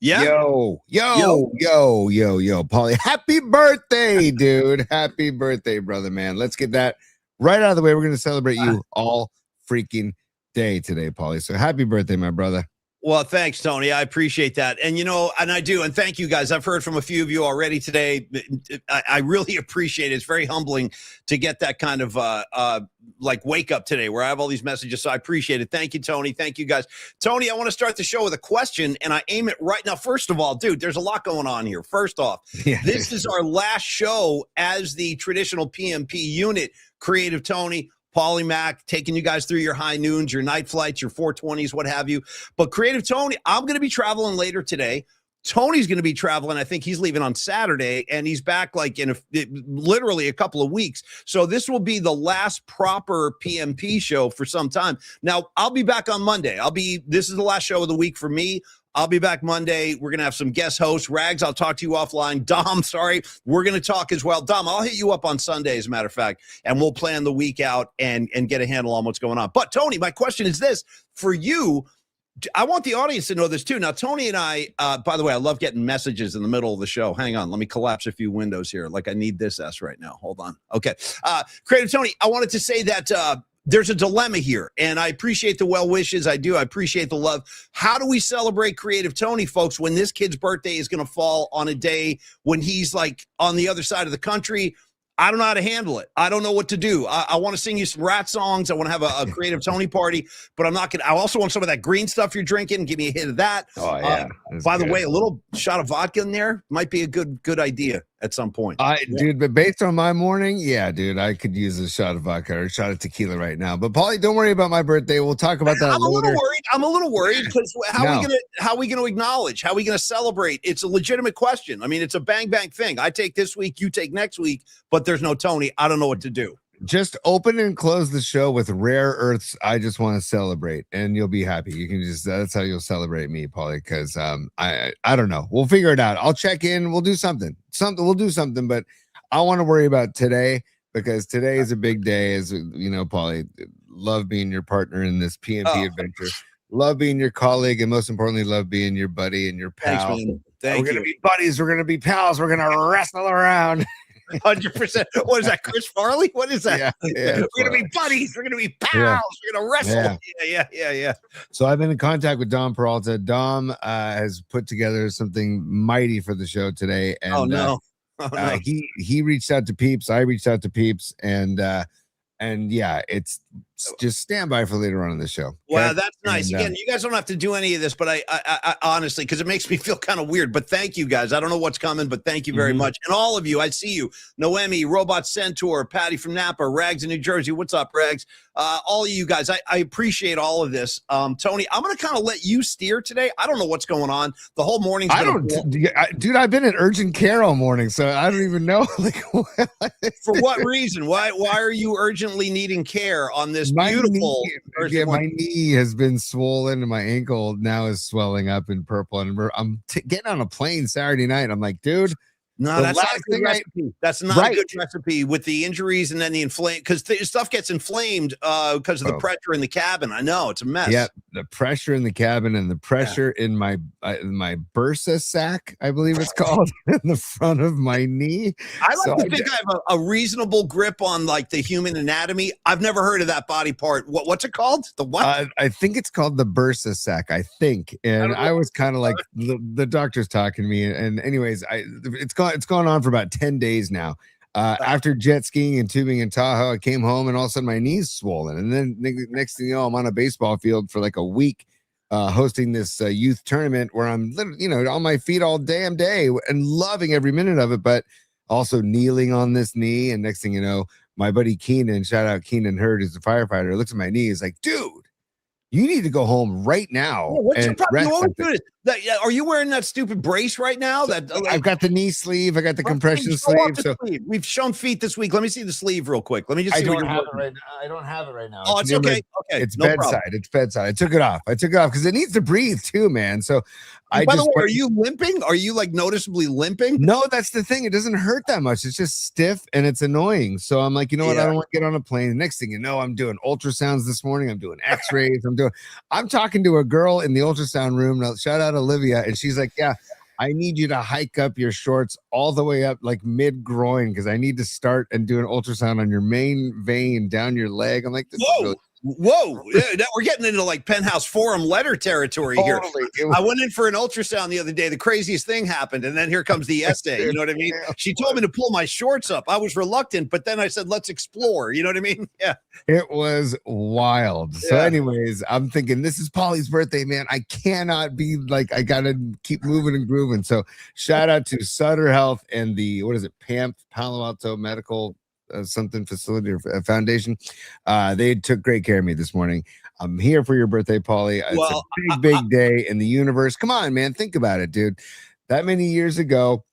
Yeah. Yo, Paulie. Happy birthday, dude. Happy birthday, brother, man. Let's get that right out of the way. We're going to celebrate you all freaking day today, Paulie. So happy birthday, my brother. Well, thanks, Tony. I appreciate that. And, and I do. And thank you, guys. I've heard from a few of you already today. I really appreciate it. It's very humbling to get that kind of wake up today where I have all these messages. So I appreciate it. Thank you, Tony. Thank you, guys. Tony, I want to start the show with a question, and I aim it right now. First of all, dude, there's a lot going on here. First off, this is our last show as the traditional PMP unit. Creative Tony, Paulie Mac, taking you guys through your high noons, your night flights, your 420s, what have you. But Creative Tony, I'm going to be traveling later today. Tony's going to be traveling. I think he's leaving on Saturday, and he's back in literally a couple of weeks. So this will be the last proper PMP show for some time. Now, I'll be back on Monday. This is the last show of the week for me. I'll be back Monday. We're going to have some guest hosts. Rags, I'll talk to you offline. Dom, sorry, we're going to talk as well. Dom, I'll hit you up on Sunday, as a matter of fact, and we'll plan the week out and get a handle on what's going on. But, Tony, my question is this. For you, I want the audience to know this, too. Now, Tony and I, by the way, I love getting messages in the middle of the show. Hang on. Let me collapse a few windows here. Like I need this S right now. Hold on. Okay. Creative Tony, I wanted to say that there's a dilemma here, and I appreciate the well wishes. I do. I appreciate the love. How do we celebrate Creative Tony, folks, when this kid's birthday is going to fall on a day when he's on the other side of the country? I don't know how to handle it. I don't know what to do. I want to sing you some rat songs. I want to have a Creative Tony party, but I'm not going to. I also want some of that green stuff you're drinking. Give me a hit of that. Oh, yeah. By the way, a little shot of vodka in there might be a good idea at some point. Dude, but based on my morning, yeah, dude, I could use a shot of vodka or a shot of tequila right now. But Paulie, don't worry about my birthday. We'll talk about that later. I'm a little worried because how are we gonna acknowledge? How are we gonna celebrate? It's a legitimate question. I mean, it's a bang thing. I take this week, you take next week, but there's no Tony. I don't know what to do. Just open and close the show with Rare Earth's I Just Want to Celebrate, and you'll be happy. You can that's how you'll celebrate me, Paulie, because I don't know. We'll figure it out. I'll check in. We'll do something. We'll do something, but I want to worry about today because today is a big day. As you know, Paulie, love being your partner in this PMP adventure. Love being your colleague, and most importantly, love being your buddy and your pal. Thanks, man. Thank We're going to be buddies. We're going to be pals. We're going to wrestle around. 100%. What is that, Chris Farley? What is that? Yeah, we're gonna be buddies. We're gonna be pals. We're gonna wrestle. Yeah. So I've been in contact with Dom Peralta. Dom has put together something mighty for the show today, and he reached out to Peeps. I reached out to Peeps, and yeah, it's just stand by for later on in the show. Okay? Wow, that's nice. Again, you guys don't have to do any of this, but I honestly, because it makes me feel kind of weird. But thank you guys. I don't know what's coming, but thank you very much. And all of you, I see you. Noemi, Robot Centaur, Patty from Napa, Rags in New Jersey. What's up, Rags? All of you guys, I appreciate all of this. Tony, I'm going to kind of let you steer today. I don't know what's going on. The whole morning. Dude, I've been in urgent care all morning, so I don't even know. For what reason? Why are you urgently needing care on this beautiful? My knee has been swollen, and my ankle now is swelling up in purple. And I'm getting on a plane Saturday night. I'm like, dude. No, that's not a good recipe. That's not a good recipe with the injuries and then the inflame because stuff gets inflamed because of the pressure in the cabin. I know it's a mess. Yeah, the pressure in the cabin and the pressure in my bursa sac, I believe it's called, in the front of my knee. I think I have a reasonable grip on the human anatomy. I've never heard of that body part. What's it called? The what? I think it's called the bursa sac. I think, and I was kind of like the doctor's talking to me. And anyways, it's gone on for about 10 days now. After jet skiing and tubing in Tahoe, I came home and all of a sudden my knee's swollen. And then next thing you know, I'm on a baseball field for like a week hosting this youth tournament where I'm literally, on my feet all damn day and loving every minute of it, but also kneeling on this knee. And next thing you know, my buddy Keenan, shout out Keenan Hurd, who's a firefighter, looks at my knee. He's like, dude, you need to go home right now. What's your problem? Are you wearing that stupid brace right now? I've got the knee sleeve. I got the compression sleeve. Sleeve. We've shown feet this week. Let me see the sleeve real quick. Let me just see. I don't have it right now. Oh, it's okay. It's bedside. Problem. It's bedside. I took it off because it needs to breathe too, man. So by the way, are you limping? Are you noticeably limping? No, that's the thing. It doesn't hurt that much. It's just stiff and it's annoying. So I'm like, what? I don't want to get on a plane. The next thing you know, I'm doing ultrasounds this morning. I'm doing x-rays. I'm talking to a girl in the ultrasound room. Now, shout out out Olivia, and she's like, yeah, I need you to hike up your shorts all the way up like mid groin because I need to start and do an ultrasound on your main vein down your leg. I'm like, this is really Whoa. Yeah, now we're getting into like Penthouse Forum letter territory here. I went in for an ultrasound the other day. The craziest thing happened. And then here comes the essay. You know what I mean? She told me to pull my shorts up. I was reluctant, but then I said, let's explore. You know what I mean? Yeah. It was wild. So anyways, I'm thinking this is Paulie's birthday, man. I cannot be like, I got to keep moving and grooving. So shout out to Sutter Health and the, what is it? Palo Alto Medical something facility or foundation. They took great care of me this morning. I'm here for your birthday, Paulie. It's a big day in the universe. Come on, man. Think about it, dude. That many years ago,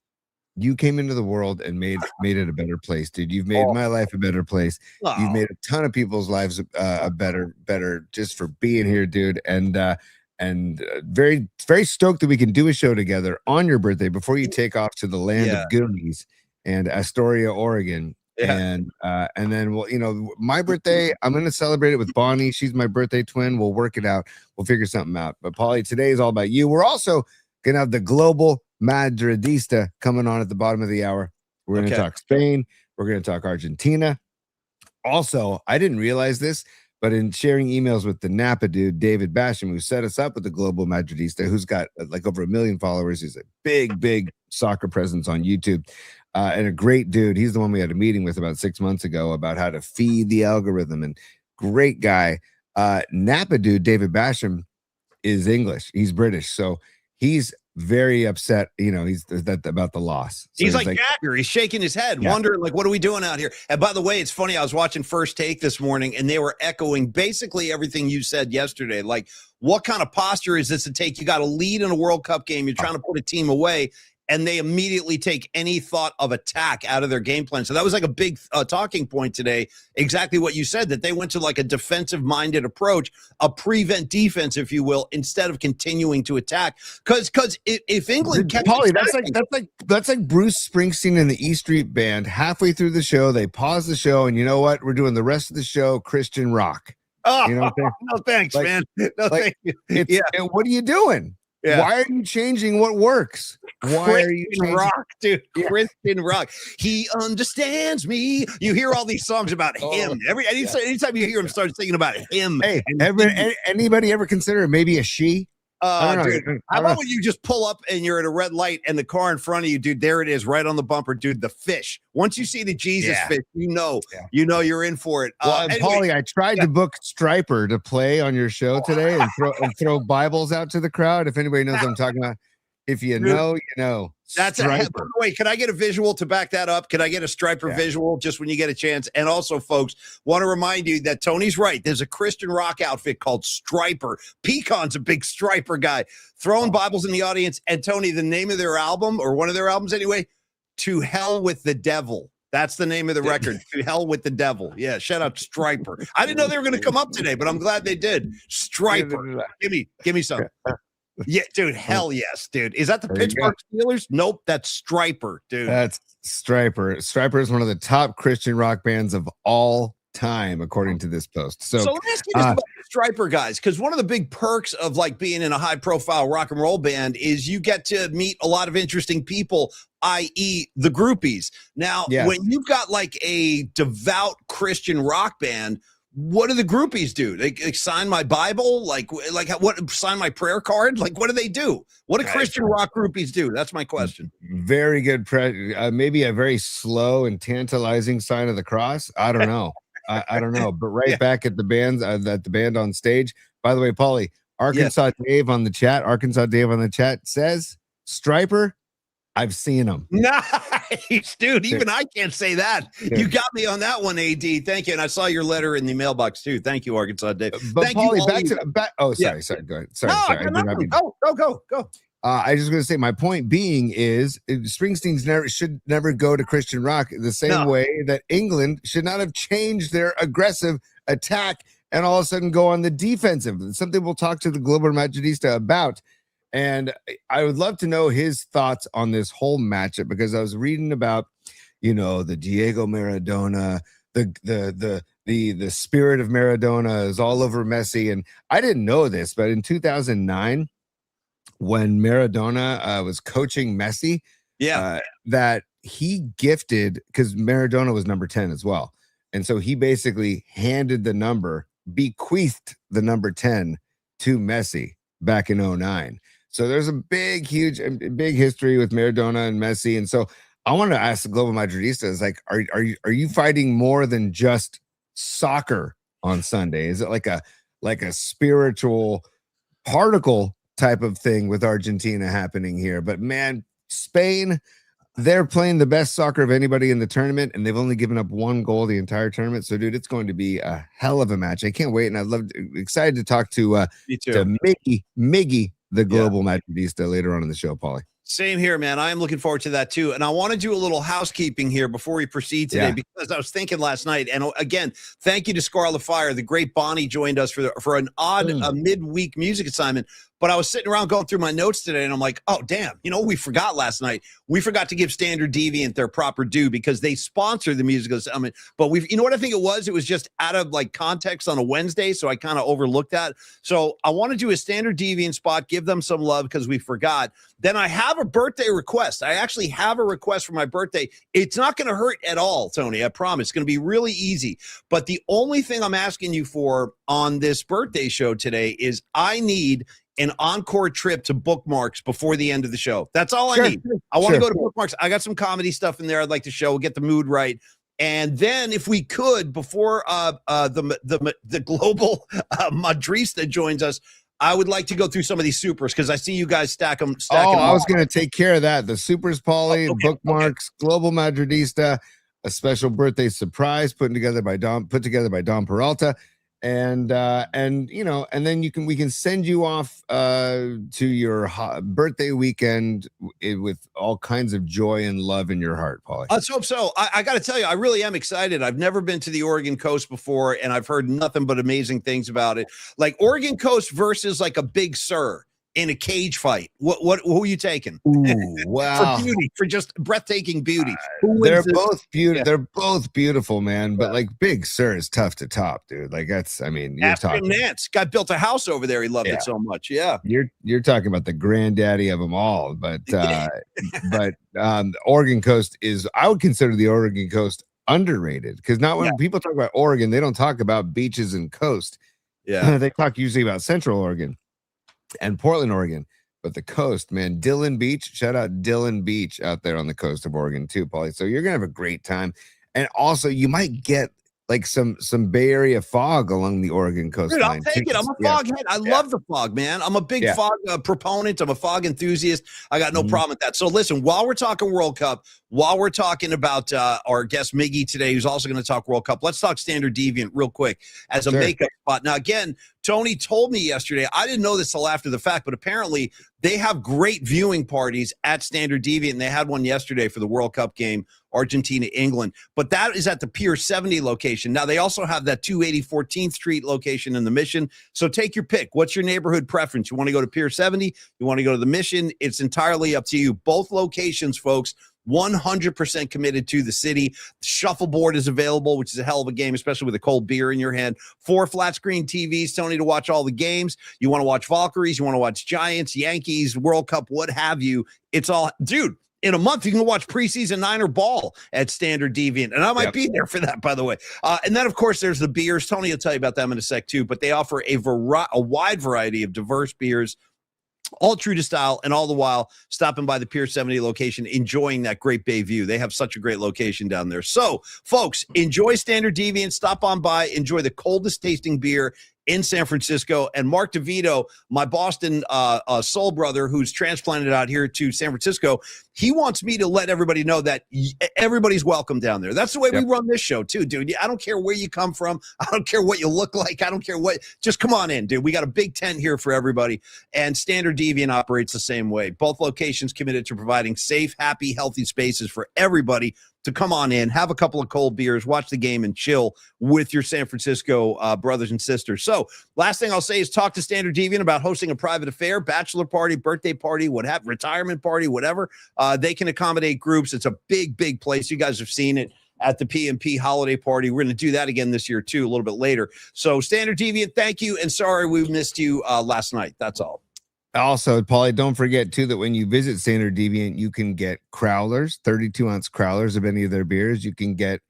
you came into the world and made it a better place, dude. You've made my life a better place. You've made a ton of people's lives a better just for being here, dude. And very, very stoked that we can do a show together on your birthday before you take off to the land of Goonies and Astoria, Oregon. And then, well, you know, my birthday, I'm going to celebrate it with Bonnie. She's my birthday twin. We'll work it out. We'll figure something out. But Paulie, today is all about you. We're also going to have the global Madridista coming on at the bottom of the hour. We're going to talk Spain. We're going to talk Argentina. Also, I didn't realize this, but in sharing emails with the Napa dude, David Basham, who set us up with the global Madridista, who's got like over 1 million followers. He's a big soccer presence on YouTube. And a great dude. He's the one we had a meeting with about 6 months ago about how to feed the algorithm, and great guy. Napa dude, David Basham, is English. He's British. So he's very upset. You know, he's about the loss. So he's like Jagger. He's shaking his head, wondering like, what are we doing out here? And by the way, it's funny. I was watching First Take this morning and they were echoing basically everything you said yesterday. Like, what kind of posture is this to take? You got to lead in a World Cup game. You're trying to put a team away. And they immediately take any thought of attack out of their game plan. So that was like a big talking point today. Exactly what you said, that they went to like a defensive-minded approach, a prevent defense, if you will, instead of continuing to attack. Because if England kept Paulie, that's like Bruce Springsteen and the E Street Band. Halfway through the show, they pause the show, and you know what? We're doing the rest of the show Christian rock. Oh, you know what I'm saying? No thanks, man. No thank you. What are you doing? Yeah. Why are you changing what works? Why are you changing? Rock, dude? Christian rock. He understands me. You hear all these songs about him. Anytime you hear him start singing about him. Hey, anybody ever consider maybe a she? Dude, how about when you just pull up and you're at a red light and the car in front of you, dude, there it is right on the bumper, dude, the fish. Once you see the Jesus fish, you know you're in for it. Well, anyway, Paulie, I tried to book Striper to play on your show today and throw Bibles out to the crowd. If anybody knows what I'm talking about, if you know, you know. That's by the way, can I get a visual to back that up? Can I get a Striper visual just when you get a chance? And also, folks, want to remind you that Tony's right. There's a Christian rock outfit called Striper. Pecan's a big Striper guy. Throwing Bibles in the audience. And Tony, the name of their album, or one of their albums anyway, To Hell with the Devil. That's the name of the record. To Hell with the Devil. Yeah, shout out Striper. I didn't know they were going to come up today, but I'm glad they did. Striper. Give me some. Yeah, dude, hell yes, dude. Is that the Pittsburgh Steelers? Nope, that's Striper, dude. That's Striper. Striper is one of the top Christian rock bands of all time, according to this post. So let me ask you this about the Striper guys, because one of the big perks of like being in a high-profile rock and roll band is you get to meet a lot of interesting people, i.e. the groupies. Now, when you've got like a devout Christian rock band, what do the groupies do? They sign my Bible? Like what? Sign my prayer card? Like, what do they do? What do Christian rock groupies do? That's my question. Very good. Maybe a very slow and tantalizing sign of the cross. I don't know. I don't know. But back at the band, on stage. By the way, Paulie, Arkansas Dave on the chat says Striper. I've seen him. Nice, dude. Even I can't say that. Yeah. You got me on that one, AD. Thank you. And I saw your letter in the mailbox too. Thank you, Arkansas Dave. But thank Paulie, you. Sorry. Go ahead. Sorry. Go. I was going to say, my point being is Springsteen's should never go to Christian rock the same way that England should not have changed their aggressive attack and all of a sudden go on the defensive. It's something we'll talk to the Global Madridista about. And I would love to know his thoughts on this whole matchup, because I was reading about, the Diego Maradona, the spirit of Maradona is all over Messi. And I didn't know this, but in 2009, when Maradona was coaching Messi, that he gifted, because Maradona was number 10 as well. And so he basically handed the number, bequeathed the number 10 to Messi back in 09. So there's a big history with Maradona and Messi. And so I want to ask the Global Madridistas, like, are you fighting more than just soccer on Sunday? Is it like a spiritual particle type of thing with Argentina happening here? But man, Spain, they're playing the best soccer of anybody in the tournament, and they've only given up 1 goal the entire tournament. So, dude, it's going to be a hell of a match. I can't wait, and excited to talk to Miggy, the Global Madridista, later on in the show, Paulie. Same here, man. I am looking forward to that too. And I want to do a little housekeeping here before we proceed today, because I was thinking last night, and again, thank you to Scarlet Fire. The great Bonnie joined us for an odd midweek music assignment. But I was sitting around going through my notes today, and I'm like, oh, damn, we forgot last night. We forgot to give Standard Deviant their proper due because they sponsor the musical assignment. But what I think it was? It was just out of like context on a Wednesday, so I kind of overlooked that. So I want to do a Standard Deviant spot, give them some love because we forgot. Then I have a birthday request. I actually have a request for my birthday. It's not going to hurt at all, Tony. I promise. It's going to be really easy. But the only thing I'm asking you for on this birthday show today is I need an encore trip to Bookmarks before the end of the show. That's all I need. I want to go to Bookmarks. I got some comedy stuff in there I'd like to show. We'll get the mood right. And then if we could, before the global Madridista joins us, I would like to go through some of these supers because I see you guys stack them. I was going to take care of that. The supers, Paulie, Bookmarks, Global Madridista, a special birthday surprise put together by Don Peralta. And then we can send you off to your birthday weekend with all kinds of joy and love in your heart, Paulie. Let's hope so. I got to tell you, I really am excited. I've never been to the Oregon coast before, and I've heard nothing but amazing things about it. Like Oregon coast versus like a Big Sur in a cage fight. Who are you taking? Ooh, wow. For beauty, for just breathtaking beauty. They're both beautiful. Yeah. They're both beautiful, man. But like Big Sur is tough to top, dude. Like you're talking. Nance guy built a house over there. He loved it so much. Yeah. You're talking about the granddaddy of them all. But Oregon coast I would consider the Oregon coast underrated, because when people talk about Oregon, they don't talk about beaches and coast. Yeah. They talk usually about Central Oregon and Portland, Oregon, but the coast, man, Dillon Beach, shout out Dillon Beach out there on the coast of Oregon too, Paulie. So you're gonna have a great time, and also you might get like some Bay Area fog along the Oregon coastline. Dude, I'll take it. I'm a fog head. I love the fog, man. I'm a big fog proponent. I'm a fog enthusiast. I got no problem with that. So listen, while we're talking World Cup, while we're talking about our guest Miggy today, who's also going to talk World Cup, let's talk Standard Deviant real quick as a makeup spot. Now, again, Tony told me yesterday, I didn't know this till after the fact, but apparently they have great viewing parties at Standard Deviant, and they had one yesterday for the World Cup game, Argentina, England. But that is at the Pier 70 location. Now, they also have that 280 14th Street location in the Mission. So take your pick. What's your neighborhood preference? You want to go to Pier 70? You want to go to the Mission? It's entirely up to you. Both locations, folks, 100% committed to the city. Shuffleboard is available, which is a hell of a game, especially with a cold beer in your hand. 4 flat screen TVs, Tony, to watch all the games. You want to watch Valkyries, you want to watch Giants, Yankees, World Cup, what have you. It's all, dude, in a month, you can watch preseason Niner ball at Standard Deviant. And I might be there for that, by the way. And then, of course, there's the beers. Tony will tell you about them in a sec, too. But they offer a wide variety of diverse beers, all true to style, and all the while stopping by the Pier 70 location, enjoying that great bay view. They have such a great location down there. So, folks, enjoy Standard Deviant. Stop on by. Enjoy the coldest tasting beer in San Francisco. And Mark DeVito, my Boston soul brother who's transplanted out here to San Francisco, he wants me to let everybody know that everybody's welcome down there. That's the way we run this show too, dude. I don't care where you come from. I don't care what you look like. I don't care what. Just come on in, dude. We got a big tent here for everybody. And Standard Deviant operates the same way. Both locations committed to providing safe, happy, healthy spaces for everybody to come on in, have a couple of cold beers, watch the game, and chill with your San Francisco brothers and sisters. So last thing I'll say is talk to Standard Deviant about hosting a private affair, bachelor party, birthday party, retirement party, whatever. They can accommodate groups. It's a big, big place. You guys have seen it at the PMP holiday party. We're going to do that again this year, too, a little bit later. So Standard Deviant, thank you. And sorry we missed you last night. That's all. Also, Paulie, don't forget too that when you visit Standard Deviant, you can get crowlers, 32-ounce crowlers of any of their beers. You can get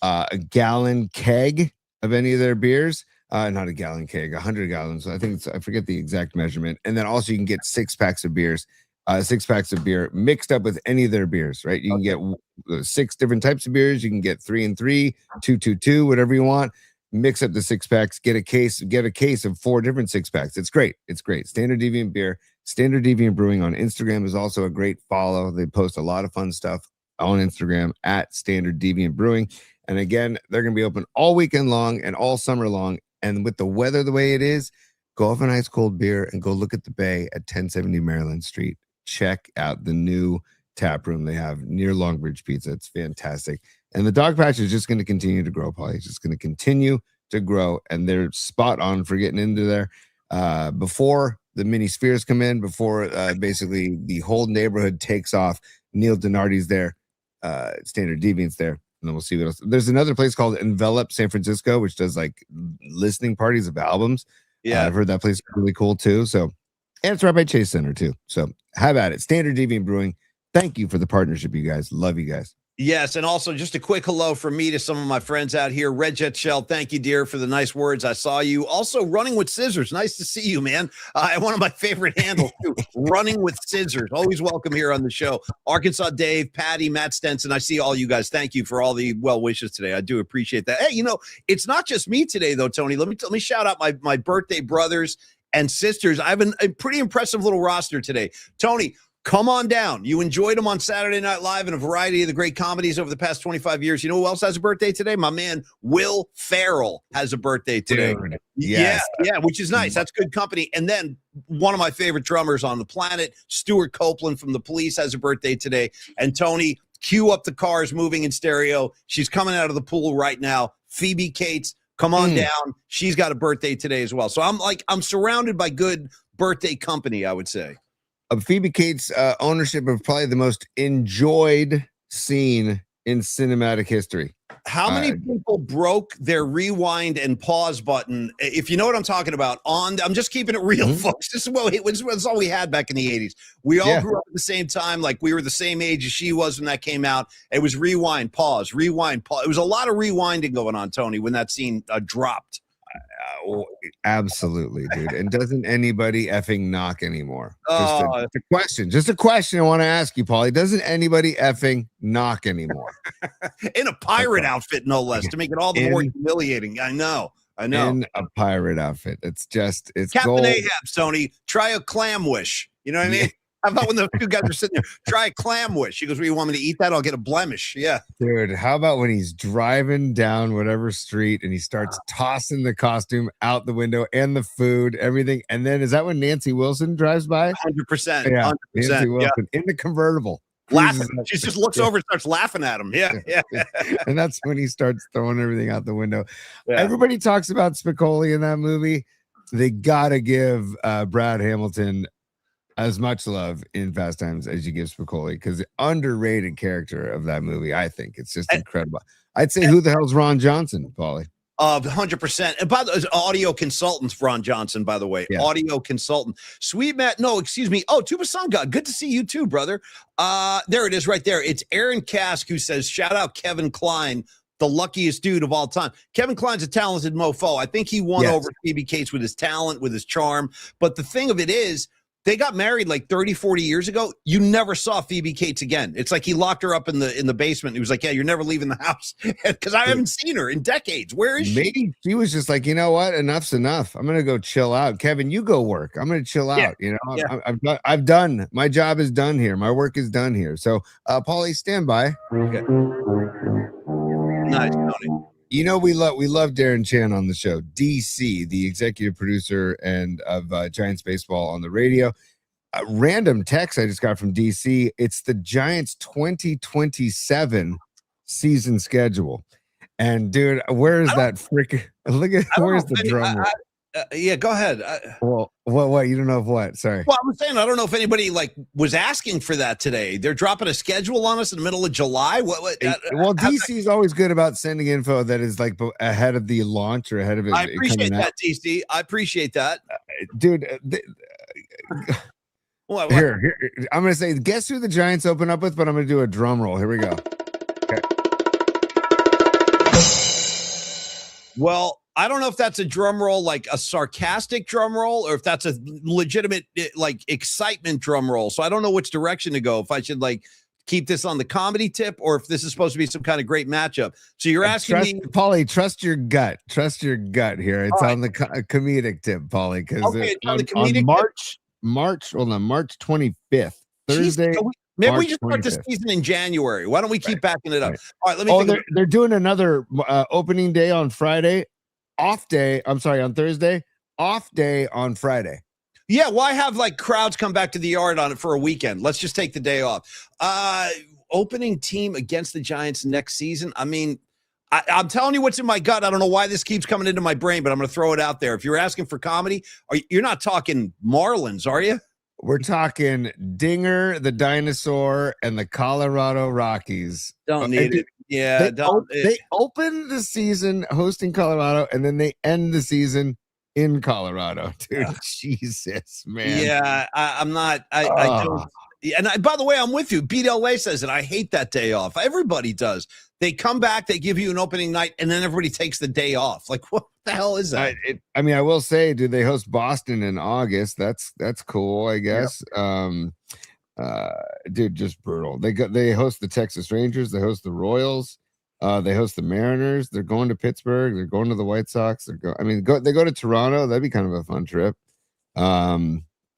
a gallon keg of any of their beers. Not a gallon keg, 100 gallons. I forget the exact measurement. And then also you can get 6 packs of beers, 6 packs of beer mixed up with any of their beers, right? You can get 6 different types of beers. You can get 3 and 3, 2, 2, 2, whatever you want. Mix up the 6 packs, get a case of 4 different 6 packs. It's great. It's great. Standard Deviant Beer, Standard Deviant Brewing on Instagram is also a great follow. They post a lot of fun stuff on Instagram at Standard Deviant Brewing. And again, they're going to be open all weekend long and all summer long. And with the weather the way it is, go have an ice cold beer and go look at the bay at 1070 Maryland Street. Check out the new tap room they have near Longbridge Pizza. It's fantastic. And the dog patch is just going to continue to grow, Paulie. It's just going to continue to grow. And they're spot on for getting into there before the mini spheres come in, before basically the whole neighborhood takes off. Neil Donardi's there, Standard Deviant's there. And then we'll see what else. There's another place called Envelop San Francisco, which does like listening parties of albums. Yeah, I've heard that place is really cool too. So, and it's right by Chase Center too. So have at it. Standard Deviant Brewing. Thank you for the partnership, you guys. Love you guys. Yes, and also just a quick hello from me to some of my friends out here. Red Jet Shell, thank you, dear, for the nice words. I saw you. Also, Running with Scissors. Nice to see you, man. One of my favorite handles, too. Running with Scissors. Always welcome here on the show. Arkansas Dave, Patty, Matt Stenson. I see all you guys. Thank you for all the well wishes today. I do appreciate that. Hey, it's not just me today, though, Tony. Let me shout out my birthday brothers and sisters. I have a pretty impressive little roster today. Tony, come on down. You enjoyed them on Saturday Night Live and a variety of the great comedies over the past 25 years. You know who else has a birthday today? My man, Will Ferrell has a birthday today. Dude, yes. Yeah, which is nice. That's good company. And then one of my favorite drummers on the planet, Stuart Copeland from The Police, has a birthday today. And Tony, cue up the cars moving in stereo. She's coming out of the pool right now. Phoebe Cates, come on down. She's got a birthday today as well. So I'm surrounded by good birthday company, I would say. Phoebe Cates' ownership of probably the most enjoyed scene in cinematic history. How many people broke their rewind and pause button? If you know what I'm talking about, I'm just keeping it real, folks. This is all we had back in the 80s. We all grew up at the same time, like we were the same age as she was when that came out. It was rewind, pause, rewind, pause. It was a lot of rewinding going on, Tony, when that scene dropped. Absolutely, dude. And doesn't anybody effing knock anymore? Just a question I want to ask you, Paulie. Doesn't anybody effing knock anymore? In a pirate outfit, no less, to make it all the more humiliating. I know. In a pirate outfit. It's Captain gold. Ahab, Tony. Try a clam wish. You know what I mean? How about when the two guys are sitting there? Try a clam wish. He goes, "Well, you want me to eat that? I'll get a blemish." Yeah. Dude, how about when he's driving down whatever street and he starts tossing the costume out the window and the food, everything. And then is that when Nancy Wilson drives by? 100%. Yeah, 100%. Nancy Wilson in the convertible. Laughing. She just looks over and starts laughing at him. Yeah. And that's when he starts throwing everything out the window. Yeah. Everybody talks about Spicoli in that movie. They got to give Brad Hamilton as much love in Fast Times as you give Spicoli, because the underrated character of that movie, I think it's just incredible. I'd say who the hell's Ron Johnson, Paulie? 100%. And by the way, audio consultants, Ron Johnson, by the way, audio consultant. Sweet Matt, no, excuse me. Oh, Tuba Sanga, good to see you too, brother. There it is right there. It's Aaron Kask who says, shout out Kevin Kline, the luckiest dude of all time. Kevin Kline's a talented mofo. I think he won over Phoebe Cates with his talent, with his charm. But the thing of it is, they got married like 30, 40 years ago. You never saw Phoebe Cates again. It's like he locked her up in the basement. He was like, yeah, you're never leaving the house, because I haven't seen her in decades. Where is she? Maybe she was just like, you know what? Enough's enough. I'm going to go chill out. Kevin, you go work. I'm going to chill out. You know, I've done. My job is done here. My work is done here. So, Paulie, stand by. Okay. Nice, Tony. You know, we love Darren Chan on the show. DC, the executive producer and of Giants baseball on the radio. A random text I just got from DC. It's the Giants 2027 season schedule. And dude, where is that freaking? Look at where's the drum? Yeah, go ahead. Well, what? You don't know of what? Sorry. Well, I'm saying I don't know if anybody was asking for that today. They're dropping a schedule on us in the middle of July. Well, DC is always good about sending info that is like ahead of the launch or ahead of it. I appreciate that, DC. I appreciate that, dude. Here, I'm going to say, guess who the Giants open up with, but I'm going to do a drum roll. Here we go. Okay. Well, I don't know if that's a drum roll, like a sarcastic drum roll, or if that's a legitimate, like, excitement drum roll. So I don't know which direction to go. If I should, like, keep this on the comedy tip, or if this is supposed to be some kind of great matchup. So you're asking me, Paulie, trust your gut. Trust your gut here. It's on the comedic tip, Paulie, because on March 25th, Thursday. Maybe we just start the season in January. Why don't we keep backing it up? Right. All right, let me think. They're doing another opening day on Friday, off day. I'm sorry, on Thursday, off day on Friday. Yeah, why have like crowds come back to the yard on it for a weekend? Let's just take the day off. Opening team against the Giants next season. I mean, I'm telling you what's in my gut. I don't know why this keeps coming into my brain, but I'm going to throw it out there. If you're asking for comedy, you're not talking Marlins, are you? We're talking Dinger, the dinosaur, and the Colorado Rockies. Don't need it. Yeah, they open the season hosting Colorado, and then they end the season in Colorado. Dude, Jesus, man. Yeah, I'm not. I don't. And by the way, I'm with you. Beat LA says it. I hate that day off. Everybody does. They come back, they give you an opening night, and then everybody takes the day off. Like, what the hell is that? I mean, I will say, dude, they host Boston in August. That's cool, I guess. Yep. Dude, just brutal. They host the Texas Rangers. They host the Royals. They host the Mariners. They're going to Pittsburgh. They're going to the White Sox. They go to Toronto. That'd be kind of a fun trip.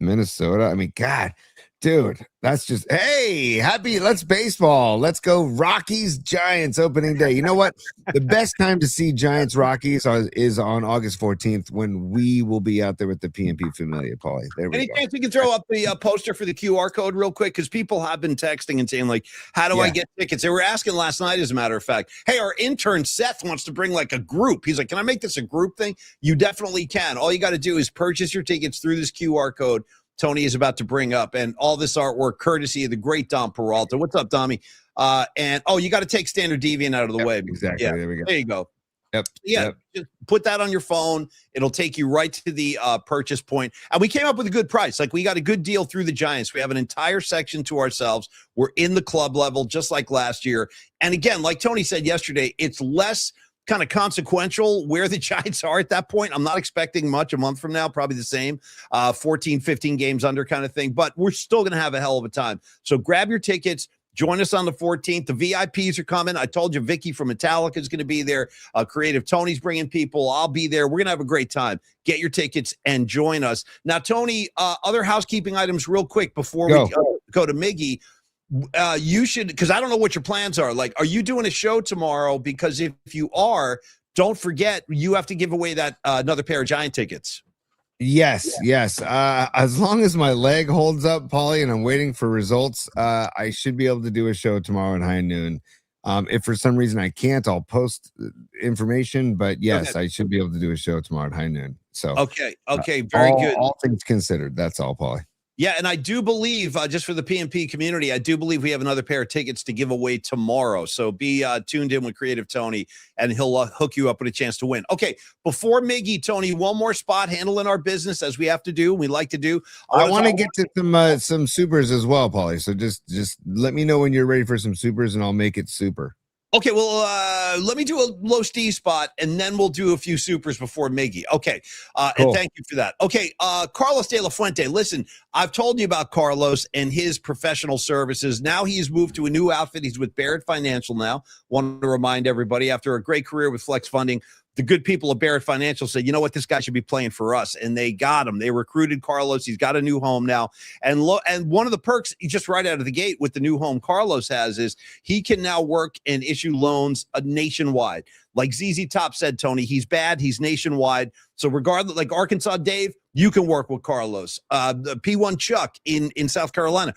Minnesota. I mean, God, dude, that's just, hey, let's baseball. Let's go Rockies Giants opening day. You know what? The best time to see Giants Rockies is on August 14th when we will be out there with the PNP Familia, Paulie. Any chance we can throw up the poster for the QR code real quick? Because people have been texting and saying, like, how do I get tickets? They were asking last night, as a matter of fact. Hey, our intern Seth wants to bring like a group. He's like, can I make this a group thing? You definitely can. All you got to do is purchase your tickets through this QR code Tony is about to bring up, and all this artwork courtesy of the great Dom Peralta. What's up, Dommy? You got to take Standard Deviant out of the way. Exactly. Yeah, there we go. There you go. Yep. Yeah. Yep. Just put that on your phone. It'll take you right to the purchase point. And we came up with a good price. Like, we got a good deal through the Giants. We have an entire section to ourselves. We're in the club level, just like last year. And again, like Tony said yesterday, it's less kind of consequential where the Giants are at that point. I'm not expecting much a month from now, probably the same, 14, 15 games under kind of thing, but we're still going to have a hell of a time. So grab your tickets. Join us on the 14th. The VIPs are coming. I told you Vicky from Metallica is going to be there. Creative Tony's bringing people. I'll be there. We're going to have a great time. Get your tickets and join us. Now, Tony, other housekeeping items real quick before we go to Miggy. You should, because I don't know what your plans are. Like, are you doing a show tomorrow? Because if you are, don't forget, you have to give away that another pair of Giant tickets. Yes. As long as my leg holds up, Paulie, and I'm waiting for results, I should be able to do a show tomorrow at high noon. If for some reason I can't, I'll post information. But yes, I should be able to do a show tomorrow at high noon. So okay, very good. All things considered, that's all, Paulie. Yeah, and I do believe, just for the PNP community, I do believe we have another pair of tickets to give away tomorrow. So be tuned in with Creative Tony, and he'll hook you up with a chance to win. Okay, before Miggy, Tony, one more spot handling our business as we have to do, we like to do. I want to get to some supers as well, Paulie. So just let me know when you're ready for some supers, and I'll make it super. Okay, well, let me do a low Steve spot, and then we'll do a few supers before Miggy. Okay, cool. And thank you for that. Okay, Carlos De La Fuente. Listen, I've told you about Carlos and his professional services. Now he's moved to a new outfit. He's with Barrett Financial now. Want to remind everybody, after a great career with Flex Funding, the good people of Barrett Financial said, you know what, this guy should be playing for us. And they got him. They recruited Carlos. He's got a new home now. And one of the perks, just right out of the gate with the new home Carlos has, is he can now work and issue loans nationwide. Like ZZ Top said, Tony, he's bad. He's nationwide. So regardless, like Arkansas Dave, you can work with Carlos. The P1 Chuck in South Carolina.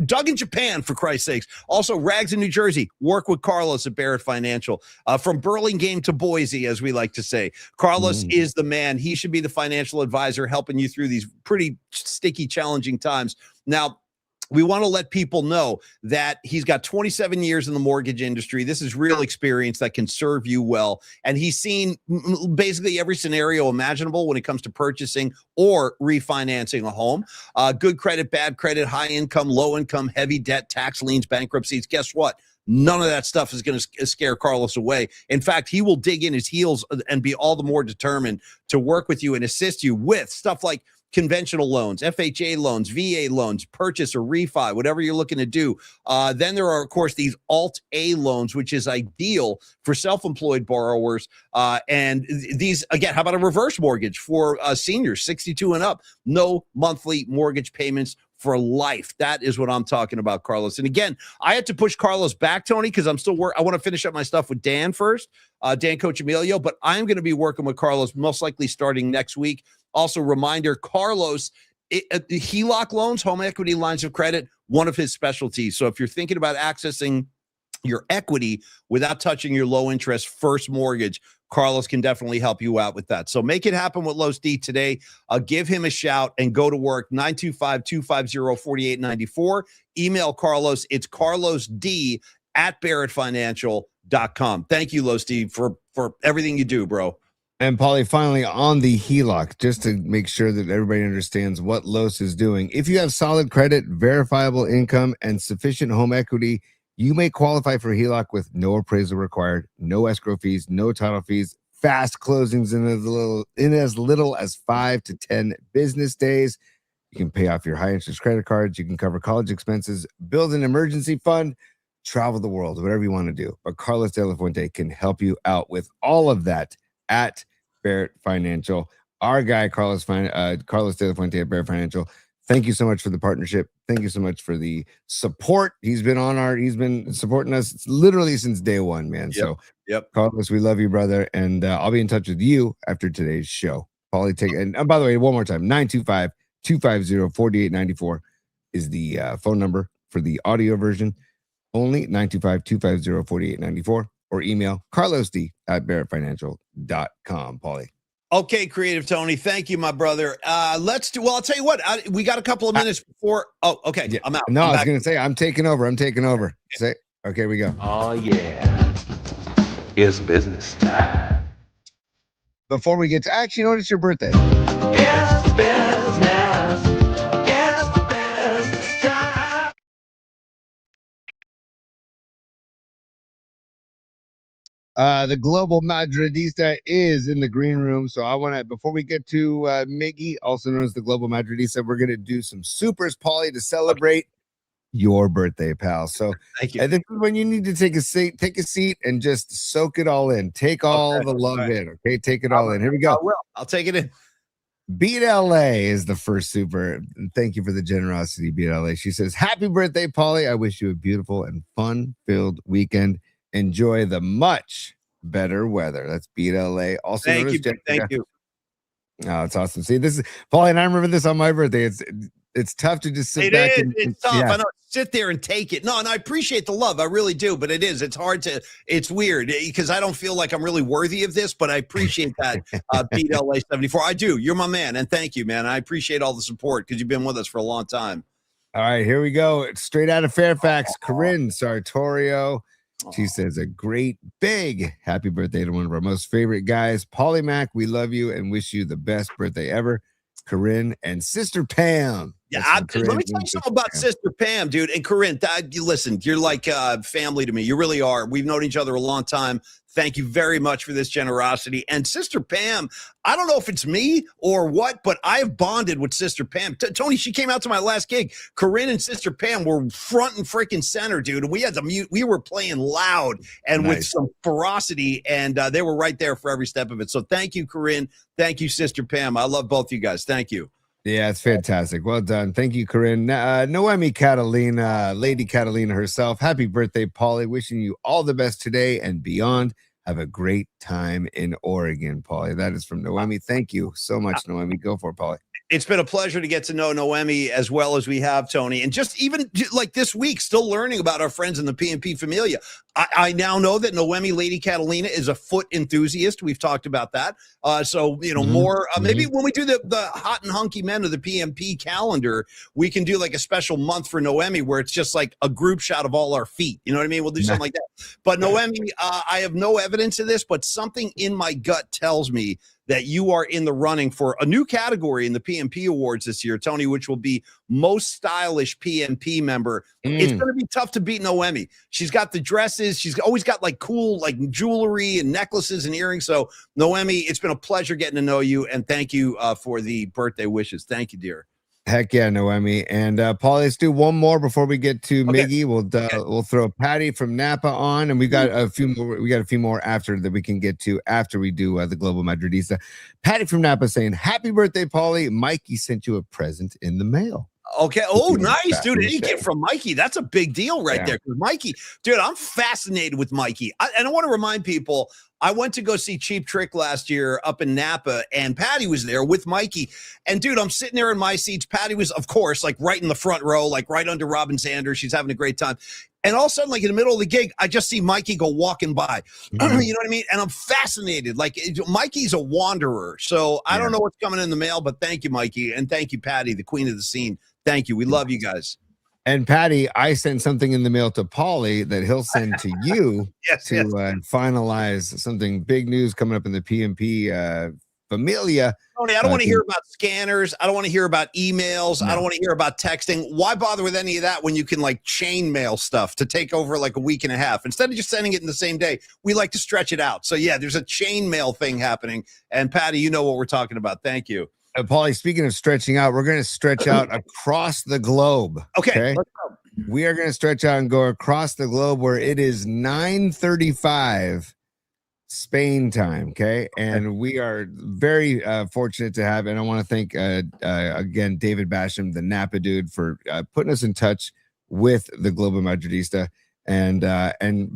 Doug in Japan, for Christ's sakes. Also, Rags in New Jersey, work with Carlos at Barrett Financial. From Burlingame to Boise, as we like to say. Carlos is the man. He should be the financial advisor helping you through these pretty sticky, challenging times. Now, we want to let people know that he's got 27 years in the mortgage industry. This is real experience that can serve you well. And he's seen basically every scenario imaginable when it comes to purchasing or refinancing a home. Good credit, bad credit, high income, low income, heavy debt, tax liens, bankruptcies. Guess what? None of that stuff is going to scare Carlos away. In fact, he will dig in his heels and be all the more determined to work with you and assist you with stuff like conventional loans, FHA loans, VA loans, purchase or refi, whatever you're looking to do. Then there are, of course, these Alt-A loans, which is ideal for self-employed borrowers. And these, again, how about a reverse mortgage for seniors, 62 and up? No monthly mortgage payments for life. That is what I'm talking about, Carlos. And again, I had to push Carlos back, Tony, because I want to finish up my stuff with Dan first, Dan Coach Emilio, but I'm going to be working with Carlos most likely starting next week. Also, reminder, Carlos, HELOC loans, home equity lines of credit, one of his specialties. So if you're thinking about accessing your equity without touching your low interest first mortgage, Carlos can definitely help you out with that. So make it happen with Los D today. Give him a shout and go to work, 925-250-4894. Email Carlos. It's carlosd@barrettfinancial.com. Thank you, Los D, for everything you do, bro. And Paulie, finally on the HELOC, just to make sure that everybody understands what Los is doing. If you have solid credit, verifiable income, and sufficient home equity, you may qualify for HELOC with no appraisal required, no escrow fees, no title fees, fast closings in as little as 5 to 10 business days. You can pay off your high interest credit cards. You can cover college expenses, build an emergency fund, travel the world, whatever you want to do. But Carlos De La Fuente can help you out with all of that at Barrett Financial. Our guy, Carlos De La Fuente at Barrett Financial. Thank you so much for the partnership. Thank you so much for the support. He's been supporting us literally since day one, man. Yep. Carlos, we love you, brother. And I'll be in touch with you after today's show. Paulie, and by the way, one more time, 925-250-4894 is the phone number for the audio version. Only 925-250-4894. Or email carlosd@barrettfinancial.com. Paulie. Okay, Creative Tony. Thank you, my brother. I'll tell you what, we got a couple of minutes before. Oh, okay. Yeah. I'm out. No, I was going to say, I'm taking over. Say, okay, we go. Oh, yeah. It's business time. Before we get to, actually, you know, it's your birthday. It's business. It's business time. The global Madridista is in the green room. So I want to, before we get to Miggy, also known as the global Madridista, we're going to do some supers, Paulie, to celebrate your birthday, pal. So thank you. I think when you need to take a seat and just soak it all in. Take all the love in. Okay. Take it all in. Here we go. I will. I'll take it in. Beat LA is the first super. Thank you for the generosity, Beat LA. She says, happy birthday, Paulie. I wish you a beautiful and fun-filled weekend. Enjoy the much better weather. That's Beat LA. Also, thank you. Oh, it's awesome. See, this is Paulie, and I remember this on my birthday. It's tough to just sit back. It's tough. Yeah. I know. Sit there and take it. No, and I appreciate the love. I really do. But it's hard to. It's weird because I don't feel like I'm really worthy of this. But I appreciate that. Beat LA 74. I do. You're my man, and thank you, man. I appreciate all the support because you've been with us for a long time. All right, here we go. It's straight out of Fairfax. Corinne Sartorio. She says a great big happy birthday to one of our most favorite guys, Paulie Mac. We love you and wish you the best birthday ever. Corinne and Sister Pam. Yeah, let me tell you something about Sister Pam, dude. And Corinne, listen, you're like family to me. You really are. We've known each other a long time. Thank you very much for this generosity. And Sister Pam, I don't know if it's me or what, but I've bonded with Sister Pam. Tony, she came out to my last gig. Corinne and Sister Pam were front and freaking center, dude. And we had to mute. We were playing loud and with some ferocity, and they were right there for every step of it. So thank you, Corinne. Thank you, Sister Pam. I love both you guys. Thank you. Yeah, it's fantastic. Well done. Thank you, Corinne. Noemi Catalina, Lady Catalina herself. Happy birthday, Paulie. Wishing you all the best today and beyond. Have a great time in Oregon, Paulie. That is from Noemi. Thank you so much, Noemi. Go for it, Paulie. It's been a pleasure to get to know Noemi as well as we have, Tony. And just even like this week, still learning about our friends in the PNP Familia. I now know that Noemi Lady Catalina is a foot enthusiast. We've talked about that. So, more, maybe when we do the hot and hunky men of the PNP calendar, we can do like a special month for Noemi where it's just like a group shot of all our feet. You know what I mean? We'll do something like that. But Noemi, I have no evidence of this, but something in my gut tells me that you are in the running for a new category in the PNP Awards this year, Tony, which will be most stylish PNP member. It's going to be tough to beat Noemi. She's got the dresses. She's always got like cool like jewelry and necklaces and earrings. So Noemi, it's been a pleasure getting to know you. And thank you for the birthday wishes. Thank you, dear. Heck yeah, Noemi. And Paulie, let's do one more before we get to Miggy. We'll throw Patty from Napa on, and we got a few more. We got a few more after that we can get to after we do the Global Madridista. Patty from Napa saying, "Happy birthday, Paulie! Mikey sent you a present in the mail." Okay. Oh, nice, dude. Any gift from Mikey. That's a big deal right there. Mikey, dude, I'm fascinated with Mikey. And I want to remind people, I went to go see Cheap Trick last year up in Napa, and Patty was there with Mikey. And, dude, I'm sitting there in my seats. Patty was, of course, like right in the front row, like right under Robin Sanders. She's having a great time. And all of a sudden, like in the middle of the gig, I just see Mikey go walking by. You know what I mean? And I'm fascinated. Like Mikey's a wanderer. So I don't know what's coming in the mail, but thank you, Mikey. And thank you, Patty, the queen of the scene. Thank you. We love you guys. And Patty, I sent something in the mail to Paulie that he'll send to you to finalize something big news coming up in the PNP Familia. Tony, I don't want to hear about scanners. I don't want to hear about emails. I don't want to hear about texting. Why bother with any of that when you can like chain mail stuff to take over like a week and a half? Instead of just sending it in the same day, we like to stretch it out. So yeah, there's a chain mail thing happening. And Patty, you know what we're talking about. Thank you. Paulie, speaking of stretching out, we're going to stretch out across the globe. Okay. Let's go. We are going to stretch out and go across the globe where it is 9:35 Spain time. Okay. And we are very fortunate to have, and I want to thank again, David Basham, the Napa dude, for putting us in touch with the Global Madridista, and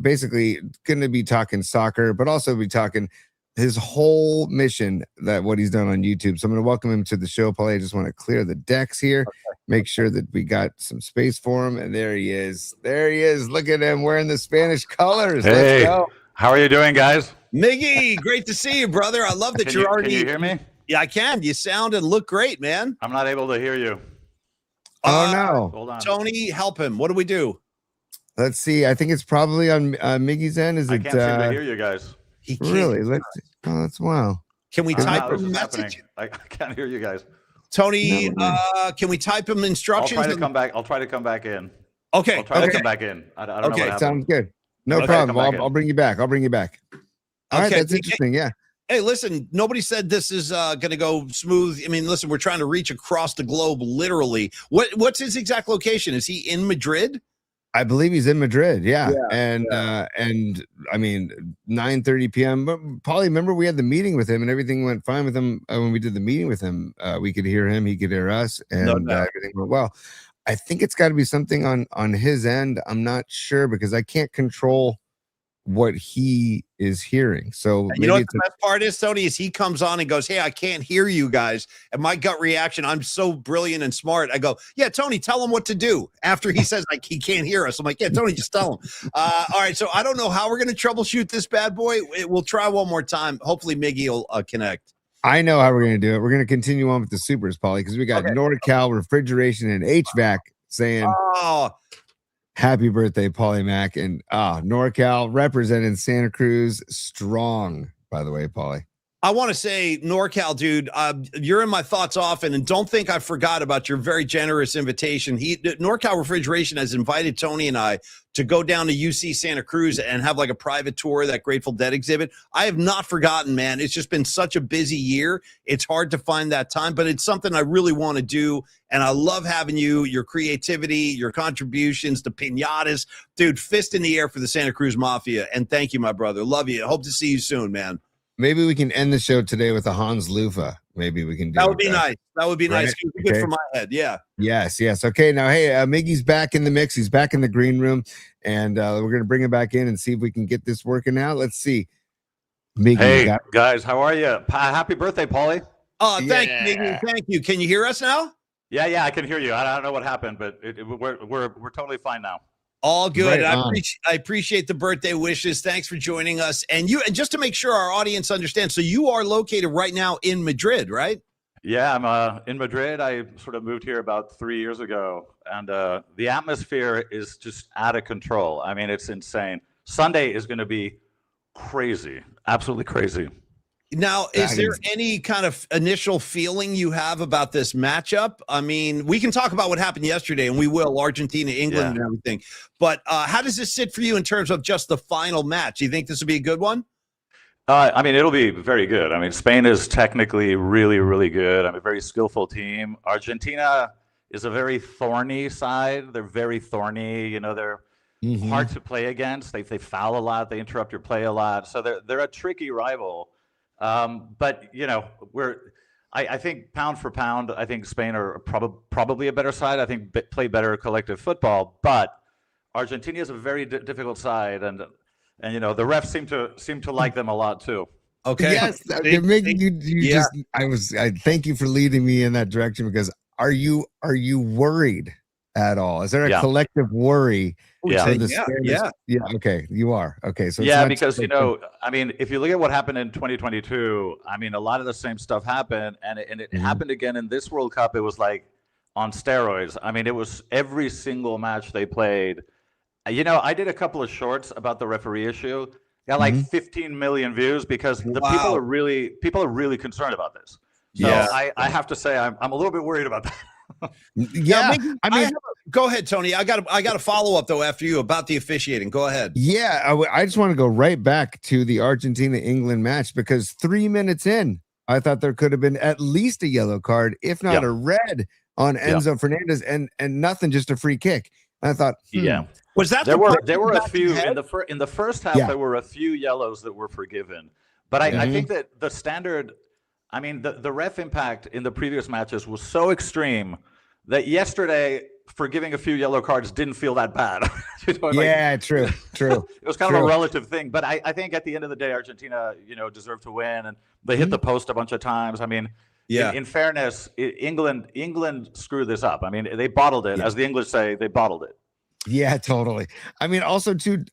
basically going to be talking soccer, but also be talking his whole mission, that what he's done on YouTube. So I'm going to welcome him to the show, Paulie. I just want to clear the decks here, make sure that we got some space for him. And there he is. There he is. Look at him wearing the Spanish colors. Hey, let's go. How are you doing, guys? Miggy, great to see you, brother. I love that you're already. Can you hear me? Yeah, I can. You sound and look great, man. I'm not able to hear you. Oh, no. Hold on. Tony, help him. What do we do? Let's see. I think it's probably on Miggy's end. I can't seem to hear you guys. He can't. Really? Let's see. Oh, that's wow. Can we type him a message? message? I can't hear you guys. Tony, can we type him instructions? I'll try to come back. I'll try to come back in. Okay. I'll try to come back in. I don't know what happened. Sounds good. No problem. I'll bring you back. I'll bring you back. All right. That's interesting. Yeah. Hey, listen, nobody said this is going to go smooth. I mean, listen, we're trying to reach across the globe, literally. What's his exact location? Is he in Madrid? I believe he's in Madrid. Yeah. And I mean, 9:30 p.m. But Paulie, remember we had the meeting with him and everything went fine with him. When we did the meeting with him, we could hear him, he could hear us, and everything went well. I think it's got to be something on his end. I'm not sure because I can't control what he is hearing. So you know what the best part is, Tony, is he comes on and goes, "Hey, I can't hear you guys." And my gut reaction, I'm so brilliant and smart. I go, "Yeah, Tony, tell him what to do." After he says like he can't hear us, I'm like, "Yeah, Tony, just tell him." All right, so I don't know how we're gonna troubleshoot this bad boy. We'll try one more time. Hopefully, Miggy will connect. I know how we're gonna do it. We're gonna continue on with the supers, Paulie, because we got NorCal Refrigeration and HVAC saying, happy birthday, Paulie Mac. And NorCal representing Santa Cruz strong, by the way, Paulie. I want to say, NorCal, dude, you're in my thoughts often, and don't think I forgot about your very generous invitation. NorCal Refrigeration has invited Tony and I to go down to UC Santa Cruz and have like a private tour of that Grateful Dead exhibit. I have not forgotten, man. It's just been such a busy year. It's hard to find that time, but it's something I really want to do. And I love having you, your creativity, your contributions, the piñatas. Dude, fist in the air for the Santa Cruz Mafia. And thank you, my brother. Love you. Hope to see you soon, man. Maybe we can end the show today with a Hans Lufa. Maybe we can do that. Would be nice. That would be nice. Good for my head. Yeah. Yes. Okay. Now, hey, Miggy's back in the mix. He's back in the green room, and we're gonna bring him back in and see if we can get this working out. Let's see. Miggy, hey guys, how are you? Happy birthday, Paulie. Oh, thank you, Miggy. Thank you. Can you hear us now? Yeah, I can hear you. I don't know what happened, but we're totally fine now. All good. Right I appreciate the birthday wishes. Thanks for joining us. And just to make sure our audience understands, so you are located right now in Madrid, right? Yeah, I'm in Madrid. I sort of moved here about 3 years ago, and the atmosphere is just out of control. I mean, it's insane. Sunday is going to be crazy, absolutely crazy. Now, is there any kind of initial feeling you have about this matchup? I mean, we can talk about what happened yesterday, and we will, Argentina, England, and everything. But how does this sit for you in terms of just the final match? Do you think this will be a good one? I mean, it'll be very good. I mean, Spain is technically really, really good. I'm a very skillful team. Argentina is a very thorny side. They're very thorny. You know, they're hard to play against. They foul a lot. They interrupt your play a lot. So they're a tricky rival. But you know, I think pound for pound, I think Spain are probably a better side. I think play better collective football. But Argentina is a very difficult side, and you know, the refs seem to like them a lot too. Okay. Yes, I thank you for leading me in that direction, because are you worried at all? Is there a collective worry? Yeah. Okay, you are. Okay, so because you know, I mean, if you look at what happened in 2022, I mean, a lot of the same stuff happened, and it happened again in this World Cup. It was like on steroids. I mean, it was every single match they played. You know, I did a couple of shorts about the referee issue. Got like 15 million views because the people are really concerned about this. So I have to say I'm a little bit worried about that. I mean, go ahead, Tony. I got a follow up though after you about the officiating. Go ahead. Yeah, I just want to go right back to the Argentina-England match, because 3 minutes in, I thought there could have been at least a yellow card, if not a red, on Enzo Fernandez, and nothing, just a free kick. And I thought, was that there were a few in the first half? There were a few yellows that were forgiven, but I think that the standard, I mean, the ref impact in the previous matches was so extreme that yesterday forgiving a few yellow cards didn't feel that bad. You know, true. It was kind of a relative thing, but I think at the end of the day, Argentina, you know, deserved to win, and they hit the post a bunch of times. I mean, in fairness, England screwed this up. I mean, they bottled it, as the English say, they bottled it. Yeah, totally. I mean, also too,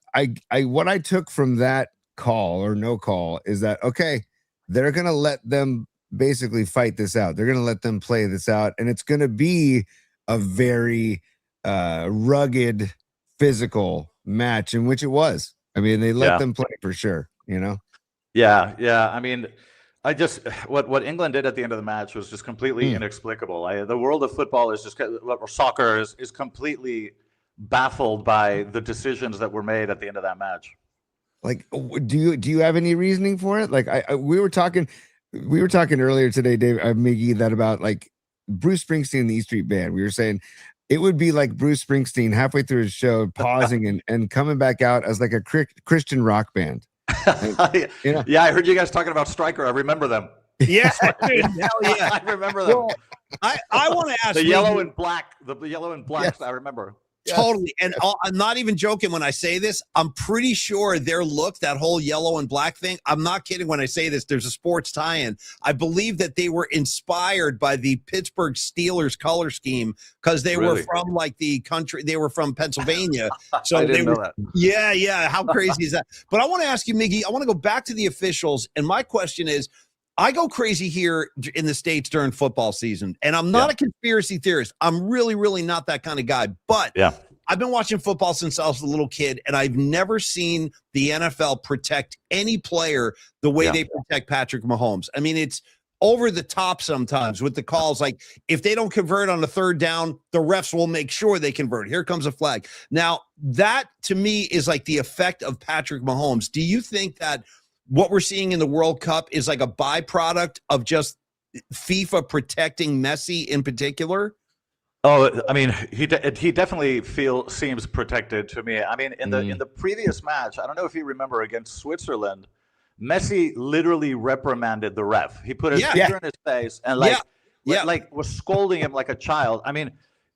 what I took from that call or no call is that, okay, they're gonna let them basically fight this out. They're gonna let them play this out, and it's gonna be a very rugged, physical match, in which it was. I mean, they let them play for sure. You know. Yeah. I mean, what England did at the end of the match was just completely inexplicable. The world of football is just, or soccer is completely baffled by the decisions that were made at the end of that match. Like, do you have any reasoning for it? Like, we were talking earlier today, Dave, Miggy, that about like Bruce Springsteen and the E Street Band. We were saying it would be like Bruce Springsteen halfway through his show pausing and coming back out as like a Christian rock band. Yeah, I heard you guys talking about Stryker. I remember them. Yeah, dude, hell yeah, I remember them. Well, I want to ask the yellow and black. The yellow and black. Yes. I remember. Totally. And I'm not even joking when I say this. I'm pretty sure their look, that whole yellow and black thing, I'm not kidding when I say this. There's a sports tie-in. I believe that they were inspired by the Pittsburgh Steelers color scheme, because they were from like the country. They were from Pennsylvania. So I didn't know that. Yeah. How crazy is that? But I want to ask you, Miggy, I want to go back to the officials. And my question is, I go crazy here in the States during football season, and I'm not a conspiracy theorist. I'm really, really not that kind of guy. But I've been watching football since I was a little kid, and I've never seen the NFL protect any player the way they protect Patrick Mahomes. I mean, it's over the top sometimes with the calls. Like, if they don't convert on the third down, the refs will make sure they convert. Here comes a flag. Now, that to me is like the effect of Patrick Mahomes. Do you think that what we're seeing in the World Cup is like a byproduct of just FIFA protecting Messi in particular? Oh, I mean, he definitely seems protected to me. I mean, in the previous match, I don't know if you remember, against Switzerland, Messi literally reprimanded the ref. He put his finger in his face and like was scolding him like a child. I mean,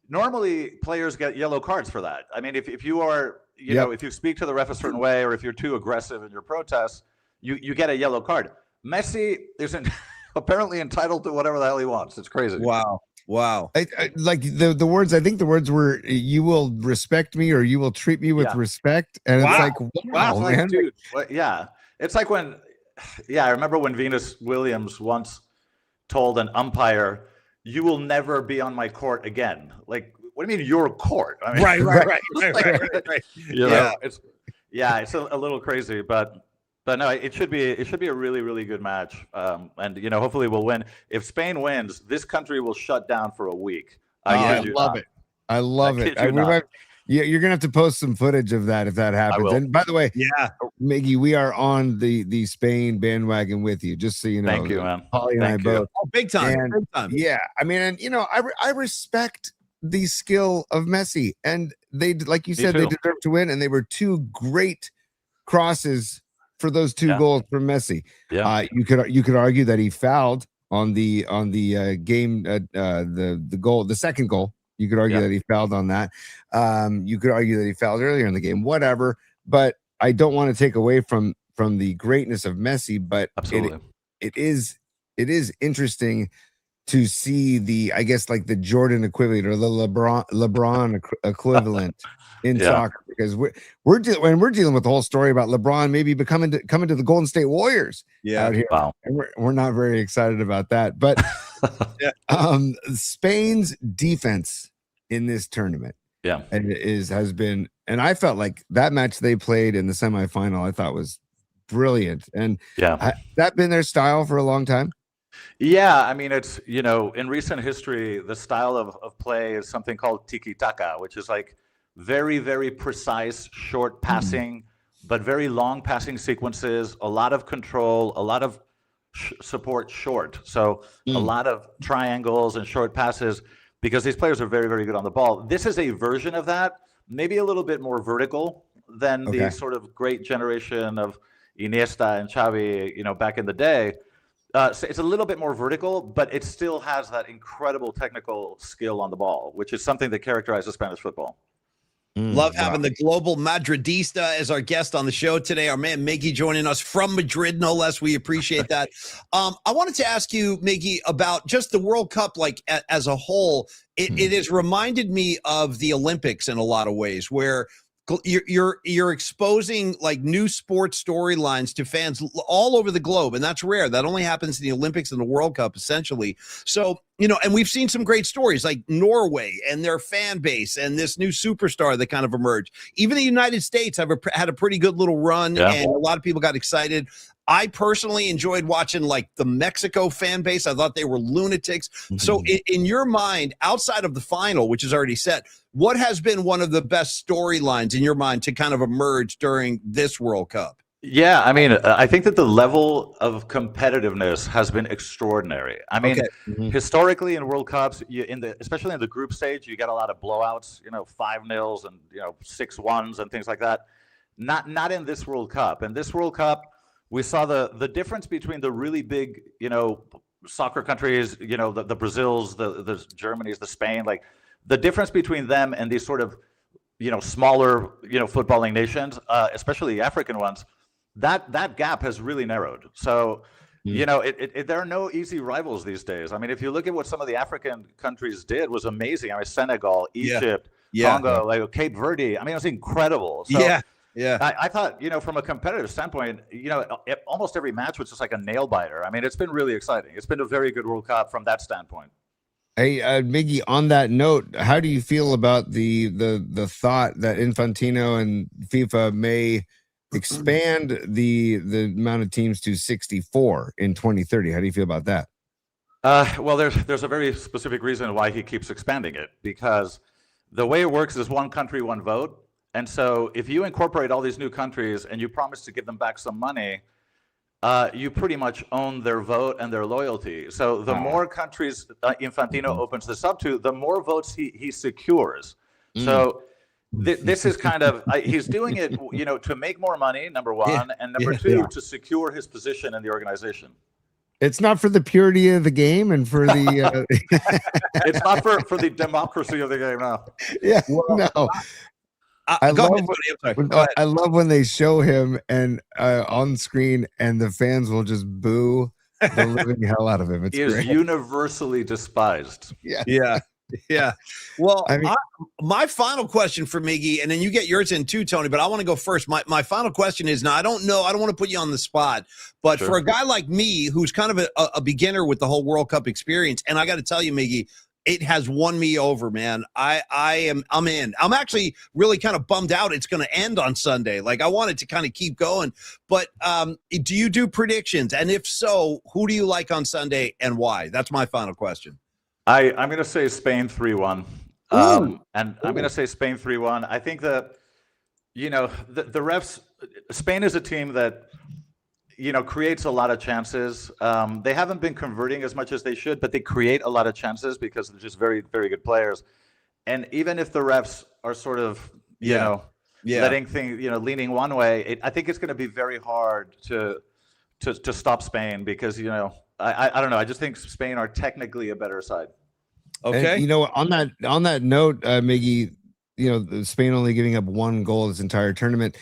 normally players get yellow cards for that. I mean, if you are, you know, if you speak to the ref a certain way, or if you're too aggressive in your protests, you get a yellow card. Messi isn't. apparently entitled to whatever the hell he wants. It's crazy. Wow. Like the words. I think the words were, "You will respect me, or you will treat me with Yeah. respect." And Wow. it's like, It's wow, like, man. dude, yeah. It's like when, I remember when Venus Williams once told an umpire, "You will never be on my court again." Like, what do you mean your court? I mean, Right. you know, it's a little crazy, but no, it should be a really, really good match. And hopefully we'll win. If Spain wins, this country will shut down for a week. I kid you love not. it. I love it. kid you not. You're gonna have to post some footage of that if that happens. will. And by the way, Yeah. Miggy, we are on the Spain bandwagon with you. Just so you know. Thank you, man. Paulie and I Thank you. both. Oh, big time. And, Big time. yeah, I mean, and I respect the skill of Messi, and they, like you said, they too. deserve to win, and they were two great crosses for those two goals from Messi. Yeah. You could argue that he fouled on the game, the goal, the second goal. You could argue that he fouled on that. You could argue that he fouled earlier in the game, whatever. But I don't want to take away from the greatness of Messi, but Absolutely. it is interesting to see I guess like the Jordan equivalent or the LeBron equivalent in soccer, because we're dealing with the whole story about LeBron maybe coming to the Golden State Warriors out here. Wow. And we're not very excited about that. But Spain's defense in this tournament, has been, and I felt like that match they played in the semifinal, I thought was brilliant. And that been their style for a long time. Yeah, I mean, it's, in recent history, the style of play is something called tiki-taka, which is like very, very precise, short passing, but very long passing sequences, a lot of control, a lot of support short. So a lot of triangles and short passes, because these players are very, very good on the ball. This is a version of that, maybe a little bit more vertical than the sort of great generation of Iniesta and Xavi, back in the day. So it's a little bit more vertical, but it still has that incredible technical skill on the ball, which is something that characterizes Spanish football. Love having the global Madridista as our guest on the show today. Our man Miggy joining us from Madrid, no less. We appreciate that. I wanted to ask you, Miggy, about just the World Cup, like as a whole. It has reminded me of the Olympics in a lot of ways, where you're exposing like new sports storylines to fans all over the globe, and that's rare. That only happens in the Olympics and the World Cup, essentially. So, and we've seen some great stories like Norway and their fan base and this new superstar that kind of emerged. Even the United States had a pretty good little run, and a lot of people got excited. I personally enjoyed watching like the Mexico fan base. I thought they were lunatics. So in your mind, outside of the final, which is already set, what has been one of the best storylines in your mind to kind of emerge during this World Cup? Yeah, I mean, I think that the level of competitiveness has been extraordinary. I mean, historically in World Cups, especially in the group stage, you get a lot of blowouts, 5-0s and 6-1s and things like that. Not in this World Cup. In this World Cup, we saw the difference between the really big, soccer countries, the Brazils, the Germanys, the Spain, like the difference between them and these sort of, smaller, footballing nations, especially the African ones. That gap has really narrowed. So, there are no easy rivals these days. I mean, if you look at what some of the African countries did, was amazing. I mean, Senegal, Egypt, Congo, like Cape Verde. I mean, it was incredible. So, I thought, from a competitive standpoint, almost every match was just like a nail biter. I mean, it's been really exciting. It's been a very good World Cup from that standpoint. Hey, Miggy, on that note, how do you feel about the thought that Infantino and FIFA may expand the amount of teams to 64 in 2030? How do you feel about that? Well, there's a very specific reason why he keeps expanding it, because the way it works is one country, one vote. And so if you incorporate all these new countries and you promise to give them back some money, you pretty much own their vote and their loyalty. So the more countries Infantino opens this up to, the more votes he secures. So this is kind of, he's doing it, to make more money, number one, and number two, to secure his position in the organization. It's not for the purity of the game and for the... It's not for the democracy of the game, no. Yeah, no. I love when they show him and on screen and the fans will just boo the living hell out of him. It's He is great. universally despised. Yeah. Yeah. Well, I mean- my final question for Miggy, and then you get yours in too, Tony, but I want to go first. My final question is, now I don't know, I don't want to put you on the spot, but Sure. for a guy like me who's kind of a beginner with the whole World Cup experience, and I got to tell you, Miggy, it has won me over, man. I'm in. I'm actually really kind of bummed out it's going to end on Sunday. Like, I wanted to kind of keep going. But do you do predictions? And if so, who do you like on Sunday and why? That's my final question. I'm going to say Spain 3-1. And I'm going to say Spain 3-1. I think that, the refs, Spain is a team that, creates a lot of chances. They haven't been converting as much as they should, but they create a lot of chances because they're just very, very good players. And even if the refs are sort of, letting things, leaning one way, I think it's going to be very hard to stop Spain because, I don't know. I just think Spain are technically a better side. Okay. And, on that note, Miggy, Spain only giving up 1 goal this entire tournament.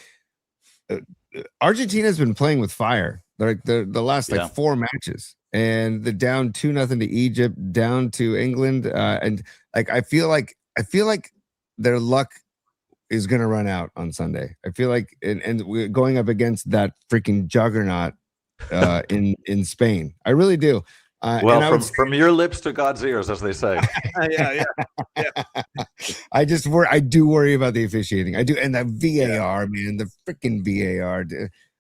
Argentina's been playing with fire. They're the last 4 matches, and they're down 2-0 to Egypt, down to England, and I feel like their luck is going to run out on Sunday. I feel like, and we're going up against that freaking juggernaut in Spain. I really do. Well, from your lips to God's ears, as they say. Yeah. I do worry about the officiating. I do, and the VAR, man, the freaking VAR.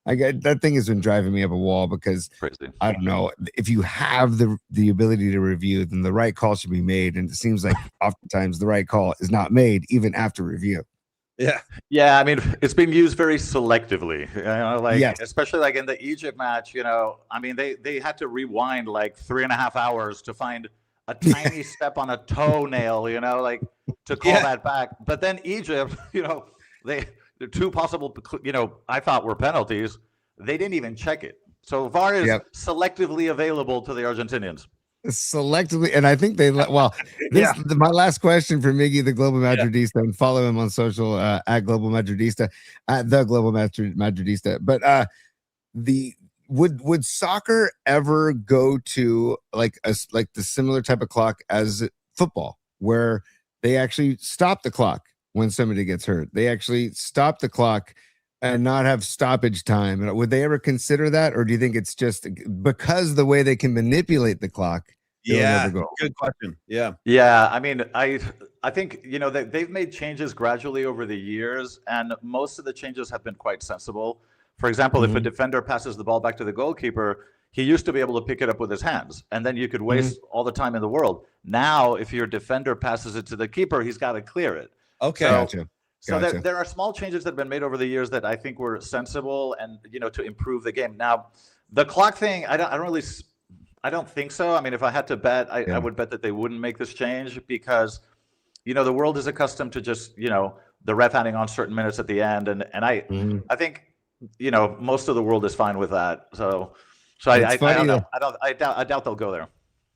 That thing has been driving me up a wall because Crazy. I don't know, if you have the ability to review, then the right call should be made, and it seems like oftentimes the right call is not made even after review. Yeah. I mean, it's been used very selectively, Yes. especially like in the Egypt match, I mean, they had to rewind like 3.5 hours to find a tiny step on a toenail, to call that back. But then Egypt, the 2 possible, I thought were penalties. They didn't even check it. So VAR is selectively available to the Argentinians. Selectively, and I think my last question for Miggy, the Global Madridista, and follow him on social at Global Madridista, at the Global Madridista. But would soccer ever go to like the similar type of clock as football, where they actually stop the clock when somebody gets hurt? They actually stop the clock and not have stoppage time. And would they ever consider that, or do you think it's just because the way they can manipulate the clock? Yeah, good question. Yeah. I mean, I think they've made changes gradually over the years, and most of the changes have been quite sensible. For example, if a defender passes the ball back to the goalkeeper, he used to be able to pick it up with his hands, and then you could waste all the time in the world. Now, if your defender passes it to the keeper, he's got to clear it. Okay. So there are small changes that have been made over the years that I think were sensible and, to improve the game. Now, the clock thing, I don't think so. I mean, if I had to bet, I would bet that they wouldn't make this change because, the world is accustomed to just, the ref adding on certain minutes at the end. And I think, most of the world is fine with that. So I don't know. I doubt they'll go there.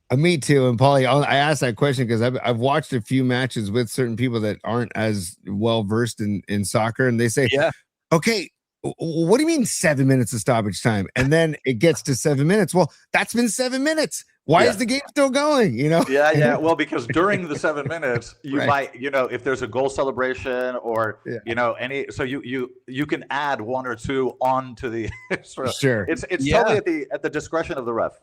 Me too. And Paulie, I asked that question because I've watched a few matches with certain people that aren't as well versed in soccer, and they say, okay, what do you mean 7 minutes of stoppage time? And then it gets to 7 minutes. Well, that's been 7 minutes. Why is the game still going? Yeah. Well, because during the 7 minutes, you might, if there's a goal celebration or so you can add 1 or 2 on to the Sure. It's totally at the discretion of the ref.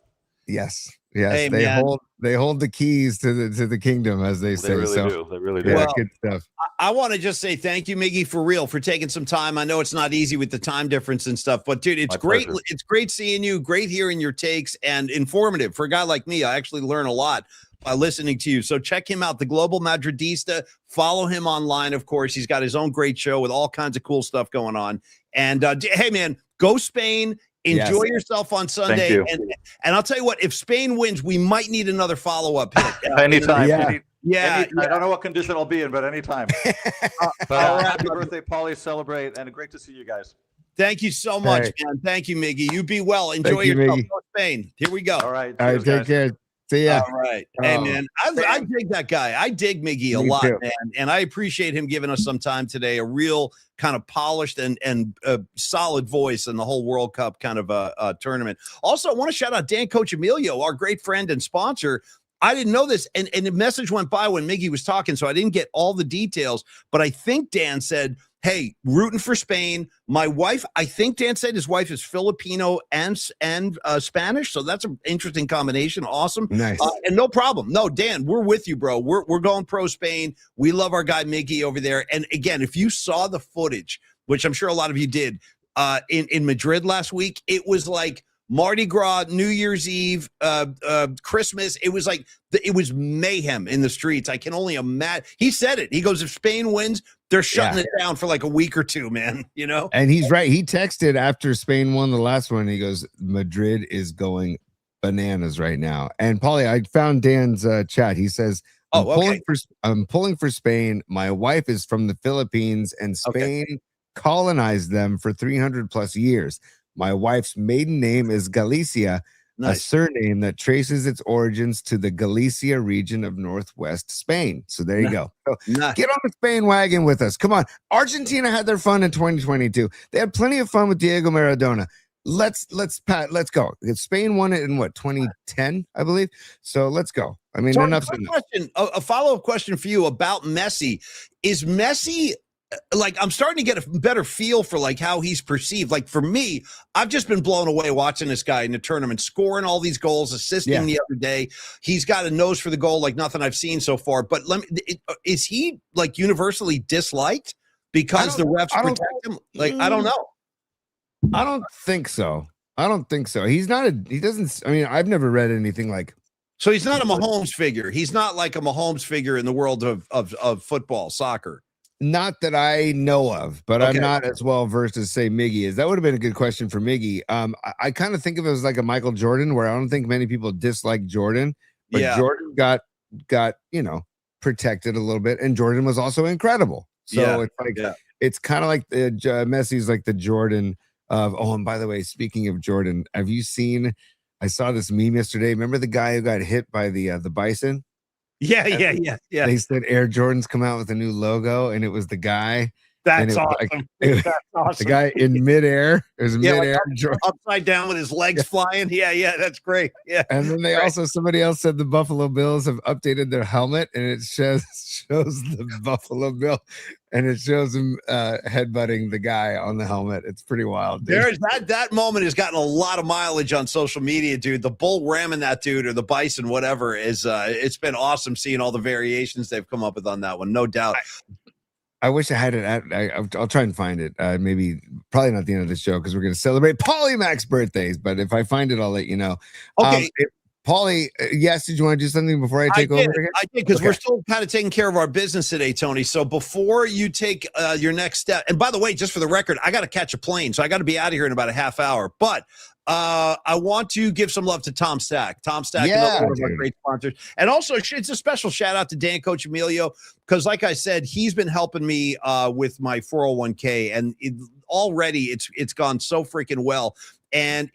Yes. Hey, they hold the keys to the kingdom, as they say. They really do. Yeah, Well, good stuff. I want to just say thank you, Miggy, for real, for taking some time. I know it's not easy with the time difference and stuff, but dude, it's great. Pleasure. It's great seeing you. Great hearing your takes, and informative for a guy like me. I actually learn a lot by listening to you. So check him out, the Global Madridista. Follow him online, of course. He's got his own great show with all kinds of cool stuff going on. And hey, man, go Spain. Enjoy yourself on Sunday. Thank you. And I'll tell you what, if Spain wins, we might need another follow-up hit. Anytime. Yeah. I don't know what condition I'll be in, but anytime. Happy birthday, Paulie. Celebrate, and great to see you guys. Thank you so much, man. Thank you, Miggy. You be well. Enjoy you, yourself. Miggy. Go Spain. Here we go. All right. All right, Cheers, take guys. care. See ya. All right. Hey, Oh, man, I dig that guy. I dig Miggy a Me lot, too. man. And I appreciate him giving us some time today, a real kind of polished and solid voice in the whole World Cup kind of tournament. Also, I want to shout out Dan Coach Emilio, our great friend and sponsor. I didn't know this, and the message went by when Miggy was talking, so I didn't get all the details. But I think Dan said, hey, rooting for Spain. My wife, I think Dan said his wife is Filipino and Spanish, so that's an interesting combination. Awesome. Nice. And no problem. No, Dan, we're with you, bro. We're going pro Spain. We love our guy Miggy over there. And again, if you saw the footage, which I'm sure a lot of you did, in Madrid last week, it was like Mardi Gras, New Year's Eve, Christmas. It was like it was mayhem in the streets. I can only imagine. He said it. He goes, if Spain wins, they're shutting it down for like a week or two, man. You know? And he's right. He texted after Spain won the last one. He goes, Madrid is going bananas right now. And Paulie, I found Dan's chat. He says, I'm pulling for Spain. My wife is from the Philippines, and Spain colonized them for 300 plus years. My wife's maiden name is Galicia, a surname that traces its origins to the Galicia region of northwest Spain. So there you go. So get on the Spain wagon with us. Come on. Argentina had their fun in 2022. They had plenty of fun with Diego Maradona. Let's go. Spain won it in what, 2010, I believe. So let's go. I mean, enough. A follow-up question for you about Messi. Is Messi, like, I'm starting to get a better feel for like how he's perceived. Like for me, I've just been blown away watching this guy in the tournament, scoring all these goals, assisting the other day. He's got a nose for the goal like nothing I've seen so far. But is he like universally disliked because the refs protect him? Like, I don't know. I don't think so. He's not he doesn't, I mean, I've never read anything like. So he's not a Mahomes figure. He's not like a Mahomes figure in the world of football, soccer. Not that I know of, but I'm not as well versed as say Miggy is. That would have been a good question for Miggy. I kind of think of it as like a Michael Jordan, where I don't think many people dislike Jordan, but Jordan got protected a little bit, and Jordan was also incredible. So it's like it's kind of like Messi's like the Jordan of. Oh, and by the way, speaking of Jordan, have you seen? I saw this meme yesterday. Remember the guy who got hit by the bison? Yeah. They said Air Jordan's come out with a new logo, and it was the guy. That's awesome. That's awesome. The guy in midair. It was midair. Like upside down with his legs flying. Yeah, that's great. Yeah. And then they also, somebody else said the Buffalo Bills have updated their helmet, and it shows the Buffalo Bill, and it shows him headbutting the guy on the helmet. It's pretty wild, dude. There's that moment has gotten a lot of mileage on social media, dude. The bull ramming that dude or the bison, whatever, is it's been awesome seeing all the variations they've come up with on that one, no doubt. I wish I had it. I'll try and find it. Maybe probably not the end of the show because we're going to celebrate Paulie Mac's birthdays. But if I find it, I'll let you know. Okay. Paulie, yes, did you want to do something before I take over again? I did, because we're still kind of taking care of our business today, Tony. So before you take your next step, and by the way, just for the record, I got to catch a plane, so I got to be out of here in about a half hour. But I want to give some love to Tom Stack. Tom Stack, another one of our great sponsors. And also, it's a special shout out to Dan Coach Emilio, because like I said, he's been helping me with my 401k, and already it's gone so freaking well. And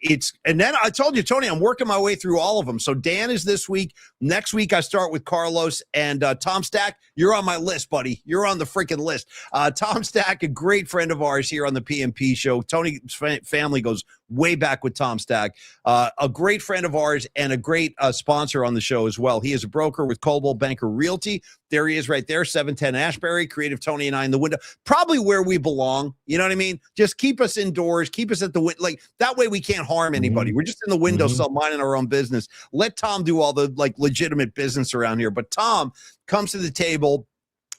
then I told you, Tony, I'm working my way through all of them. So Dan is this week. Next week, I start with Carlos and Tom Stack. You're on my list, buddy. You're on the freaking list. Tom Stack, a great friend of ours here on the PMP show. Tony's family goes way back with Tom Stack. A great friend of ours and a great sponsor on the show as well. He is a broker with Coldwell Banker Realty. There he is right there, 710 Ashbury. Creative Tony and I in the window. Probably where we belong. You know what I mean? Just keep us indoors. Keep us at the window. Like, that way we can't harm anybody. We're just in the window, minding our own business. Let Tom do all the like legitimate business around here. But Tom comes to the table,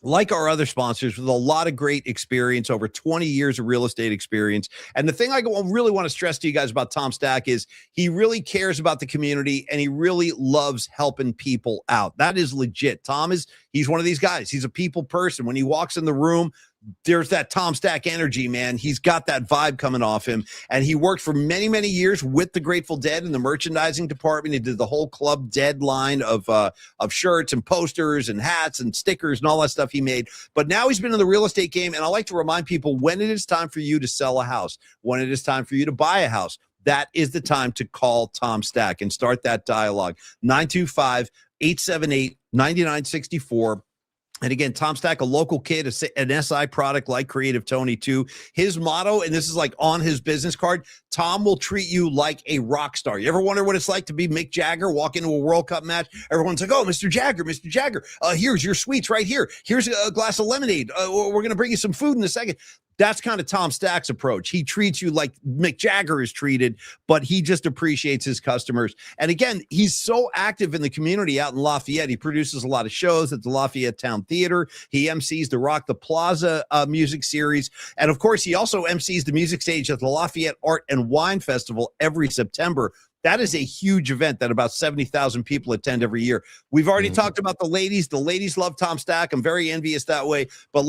like our other sponsors, with a lot of great experience, over 20 years of real estate experience. And the thing I really want to stress to you guys about Tom Stack is he really cares about the community, and he really loves helping people out. That is legit. He's one of these guys. He's a people person. When he walks in the room, there's that Tom Stack energy, man. He's got that vibe coming off him. And he worked for many, many years with the Grateful Dead in the merchandising department. He did the whole Club Dead line of shirts and posters and hats and stickers and all that stuff he made. But now he's been in the real estate game. And I like to remind people, when it is time for you to sell a house, when it is time for you to buy a house, that is the time to call Tom Stack and start that dialogue. 925-878-9964. And again, Tom Stack, a local kid, an SI product like Creative Tony too. His motto, and this is like on his business card, Tom will treat you like a rock star. You ever wonder what it's like to be Mick Jagger, walk into a World Cup match? Everyone's like, oh, Mr. Jagger, here's your sweets right here. Here's a glass of lemonade. We're going to bring you some food in a second. That's kind of Tom Stack's approach. He treats you like Mick Jagger is treated, but he just appreciates his customers. And again, he's so active in the community out in Lafayette. He produces a lot of shows at the Lafayette Town Theater. He MCs the Rock the Plaza music series. And of course, he also MCs the music stage at the Lafayette Art and Wine Festival every September. That is a huge event that about 70,000 people attend every year. We've already talked about the ladies. The ladies love Tom Stack. I'm very envious that way. But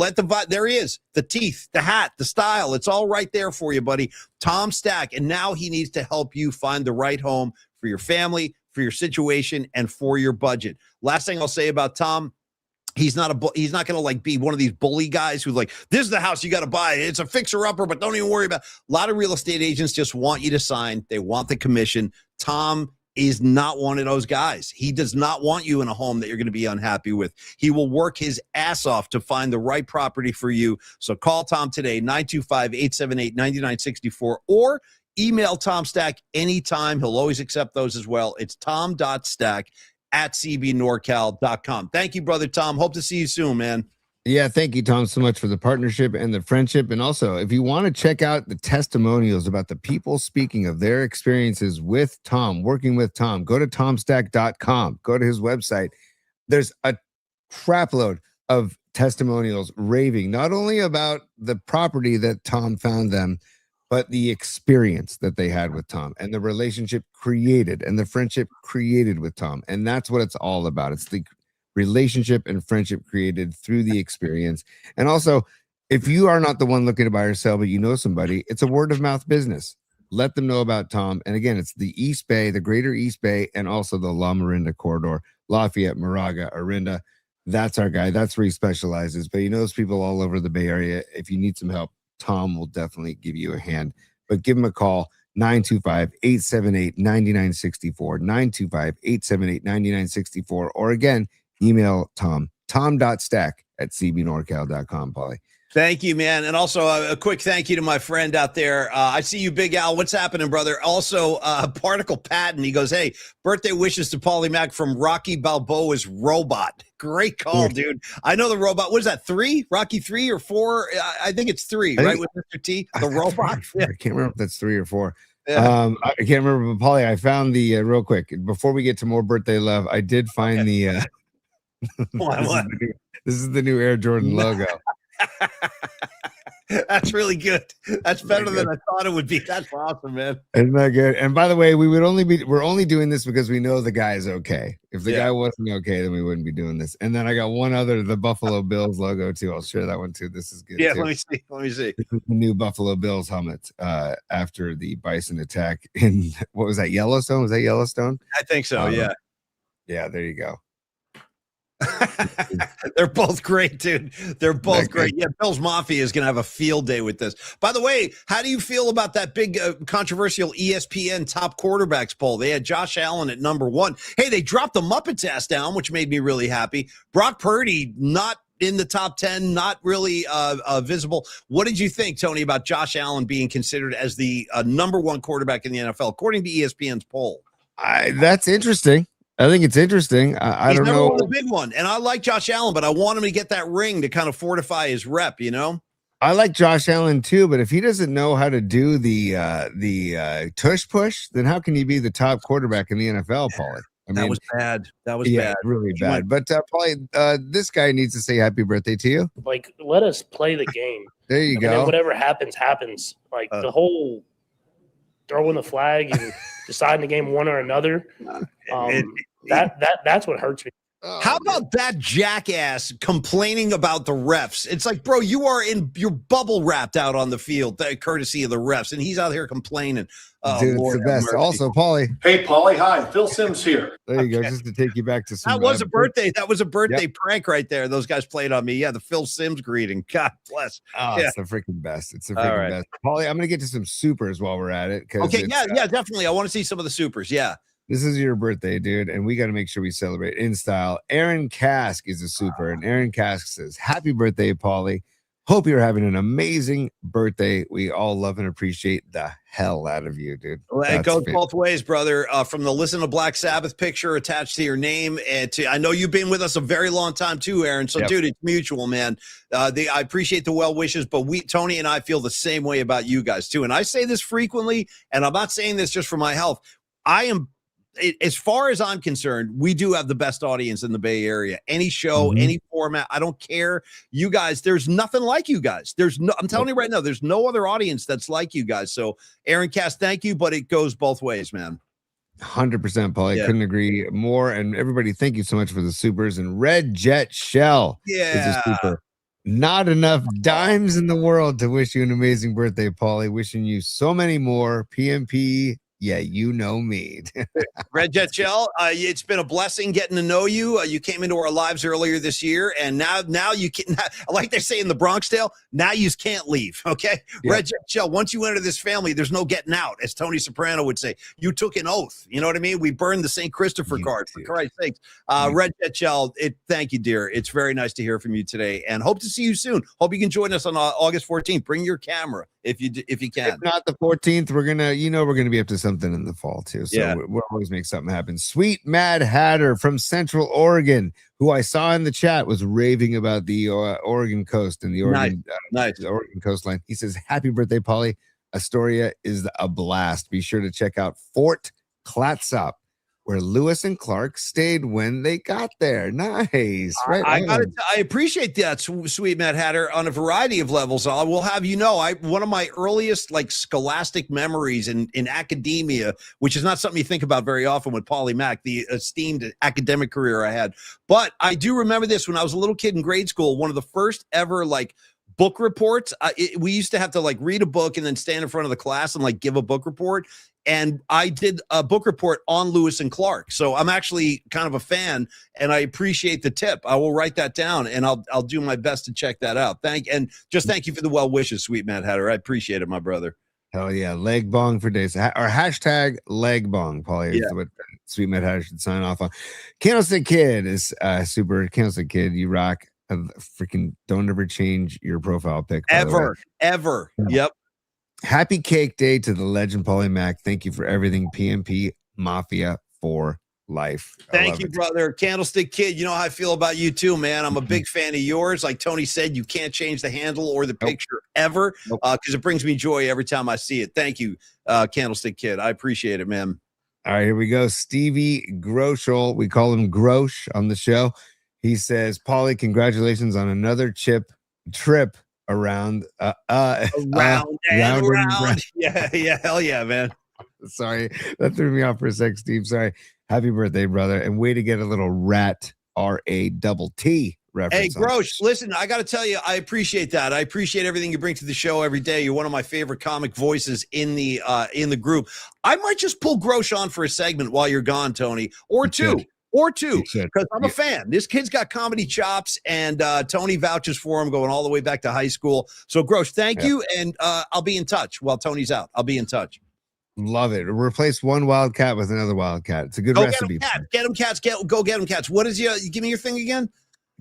there he is. The teeth, the hat, the style. It's all right there for you, buddy. Tom Stack. And now he needs to help you find the right home for your family, for your situation, and for your budget. Last thing I'll say about Tom, he's not going to like be one of these bully guys who's like, this is the house you got to buy. It's a fixer upper, but don't even worry about it. A lot of real estate agents just want you to sign. They want the commission. Tom is not one of those guys. He does not want you in a home that you're going to be unhappy with. He will work his ass off to find the right property for you. So call Tom today, 925-878-9964, or email Tom Stack anytime. He'll always accept those as well. It's tom.stack@cbnorcal.com. Thank you, brother Tom. Hope to see you soon, man. Yeah, thank you, Tom, so much for the partnership and the friendship. And also, if you want to check out the testimonials about the people speaking of their experiences with Tom, working with Tom, go to tomstack.com. Go to his website. There's a crapload of testimonials raving, not only about the property that Tom found them, but the experience that they had with Tom and the relationship created and the friendship created with Tom. And that's what it's all about. It's the relationship and friendship created through the experience. And also, if you are not the one looking to buy or sell, but you know somebody, it's a word of mouth business. Let them know about Tom. And again, it's the East Bay, the greater East Bay, and also the La Marinda corridor, Lafayette, Moraga, Orinda. That's our guy. That's where he specializes. But he knows people all over the Bay Area. If you need some help, Tom will definitely give you a hand. But give him a call, 925-878-9964, 925-878-9964, or again, email tom.stack@cbnorcal.com, Paulie. Thank you, man. And also a quick thank you to my friend out there. I see you, Big Al. What's happening, brother? Also, Particle Patton. He goes, hey, birthday wishes to Paulie Mac from Rocky Balboa's Robot. Great call, dude. I know the robot. What is that, 3? Rocky 3 or 4? I think it's 3, right, with Mr. T? The robot? I can't remember if that's 3 or 4. Yeah. I can't remember, but Paulie, I found the, real quick, before we get to more birthday love, I did find the, this is the new Air Jordan logo. That's really good. That's better than I thought it would be. That's awesome, man. Isn't that good? And by the way, we're only doing this because we know the guy is okay. If the guy wasn't okay, then we wouldn't be doing this. And then I got one other, the Buffalo Bills logo too. I'll share that one too. This is good. Yeah, too. let me see. This is the new Buffalo Bills helmet after the Bison attack in, what was that, Yellowstone? Was that Yellowstone? I think so, yeah. Yeah, there you go. They're both great, dude. They're both great. Yeah, Bill's Mafia is going to have a field day with this. By the way, how do you feel about that big controversial ESPN top quarterbacks poll? They had Josh Allen at number 1. Hey, they dropped the Muppets ass down, which made me really happy. Brock Purdy, not in the top 10, not really visible. What did you think, Tony, about Josh Allen being considered as the number 1 quarterback in the NFL, according to ESPN's poll? That's interesting. I think it's interesting. I don't know. He's a big one, and I like Josh Allen, but I want him to get that ring to kind of fortify his rep, you know? I like Josh Allen too, but if he doesn't know how to do the tush push, then how can he be the top quarterback in the NFL, Paulie? I mean, that was bad. That was bad. Really bad. But Paulie, this guy needs to say happy birthday to you. Like, let us play the game. There you go. Then whatever happens, happens. Like the whole throwing the flag and deciding the game one or another. That's what hurts me. How about that jackass complaining about the refs? It's like, bro, you are in your bubble wrapped out on the field, courtesy of the refs, and he's out here complaining. Oh, Dude, Lord it's the have best. mercy. Also, Paulie. Hey, Paulie. Hi, Phil Sims here. There you go. Okay. Just to take you back to some. That was a birthday. That was a birthday prank right there. Those guys played on me. Yeah, the Phil Sims greeting. God bless. Oh, Yeah. it's the freaking best. It's the All freaking right. best. Paulie, I'm gonna get to some supers while we're at it. Okay, yeah, definitely. I want to see some of the supers. Yeah. This is your birthday, dude, and we got to make sure we celebrate in style. Aaron Cask is a super, and Aaron Cask says, "Happy birthday, Paulie. Hope you're having an amazing birthday. We all love and appreciate the hell out of you, dude." Well, it goes both ways, brother. From the Listen to Black Sabbath picture attached to your name, and I know you've been with us a very long time too, Aaron. So, dude, it's mutual, man. I appreciate the well wishes, but Tony and I feel the same way about you guys too. And I say this frequently, and I'm not saying this just for my health. As far as I'm concerned, we do have the best audience in the Bay Area. Any show, any format, I don't care. You guys, there's nothing like you guys. I'm telling you right now, there's no other audience that's like you guys. So, Aaron Cass, thank you, but it goes both ways, man. 100%, Paulie. I couldn't agree more. And everybody, thank you so much for the supers. And Red Jet Shell is a super. Not enough dimes in the world to wish you an amazing birthday, Paulie. Wishing you so many more. PMP. Yeah, you know me. Red Jet Gel, it's been a blessing getting to know you. You came into our lives earlier this year, and now you can, like they say in the Bronx Tale, now you can't leave, okay? Yeah. Red Jet Gel, once you enter this family, there's no getting out, as Tony Soprano would say. You took an oath, you know what I mean? We burned the St. Christopher card, for Christ's sakes. Red Jet Gel, thank you, dear. It's very nice to hear from you today, and hope to see you soon. Hope you can join us on August 14th. Bring your camera if you can. If not the 14th, we're gonna be up to something in the fall too. So we'll always make something happen. Sweet Mad Hatter from Central Oregon, who I saw in the chat, was raving about the Oregon coast and the Oregon, the Oregon coastline. He says, "Happy birthday, Paulie. Astoria is a blast. Be sure to check out Fort Clatsop, where Lewis and Clark stayed when they got there." Nice. Right. I appreciate that, Sweet Mad Hatter, on a variety of levels. I will have you know, one of my earliest scholastic memories in academia, which is not something you think about very often with Paulie Mac, the esteemed academic career I had. But I do remember this when I was a little kid in grade school, one of the first ever book reports. We used to have to read a book and then stand in front of the class and give a book report. And I did a book report on Lewis and Clark. So I'm actually kind of a fan, and I appreciate the tip. I will write that down, and I'll do my best to check that out. Thank you for the well wishes, Sweet Mad Hatter. I appreciate it, my brother. Hell yeah. Leg bong for days. Or hashtag leg bong, Paulie. Yeah. What Sweet Mad Hatter should sign off on. Candlestick Kid is super. Candlestick Kid, you rock. Freaking don't ever change your profile pic. Ever. Yep. Happy Cake Day to the legend Paulie Mac. Thank you for everything. PMP Mafia for life. Thank you, brother. Candlestick Kid, you know how I feel about you too, man. I'm a big fan of yours. Like Tony said, you can't change the handle or the picture ever, because it brings me joy every time I see it. Thank you, Candlestick Kid. I appreciate it, man. All right, here we go. Stevie Groschel. We call him Grosh on the show. He says, "Paulie, congratulations on another trip around round. Yeah, hell yeah, man." Sorry, that threw me off for a sec, Steve. Sorry. Happy birthday, brother, and way to get a little rat RATT reference. Hey, Grosh, listen, I got to tell you, I appreciate that. I appreciate everything you bring to the show every day. You're one of my favorite comic voices in the group. I might just pull Grosh on for a segment while you're gone, Tony, or two. Because I'm a fan. This kid's got comedy chops, and Tony vouches for him going all the way back to high school. So, Grosh, thank you, and I'll be in touch while Tony's out. I'll be in touch. Love it. Replace one wildcat with another wildcat. It's a good recipe. Get them, cats. Go get them, cats. What is you give me your thing again?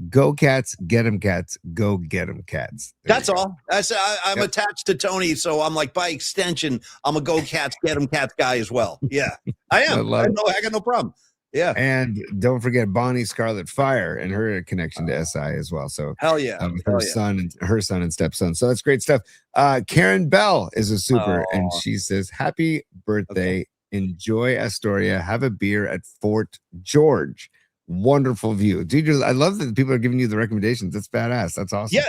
Go cats, get them cats. Go get them cats. That's all. I'm attached to Tony, so I'm by extension, I'm a go cats, get them cats guy as well. Yeah, I am. I got no problem. Yeah. And don't forget Bonnie Scarlet Fire and her connection to SI as well. So hell yeah. Her son and stepson. So that's great stuff. Karen Bell is a super, and she says, "Happy birthday. Okay. Enjoy Astoria. Have a beer at Fort George. Wonderful view." Dude, I love that people are giving you the recommendations. That's badass. That's awesome. Yeah.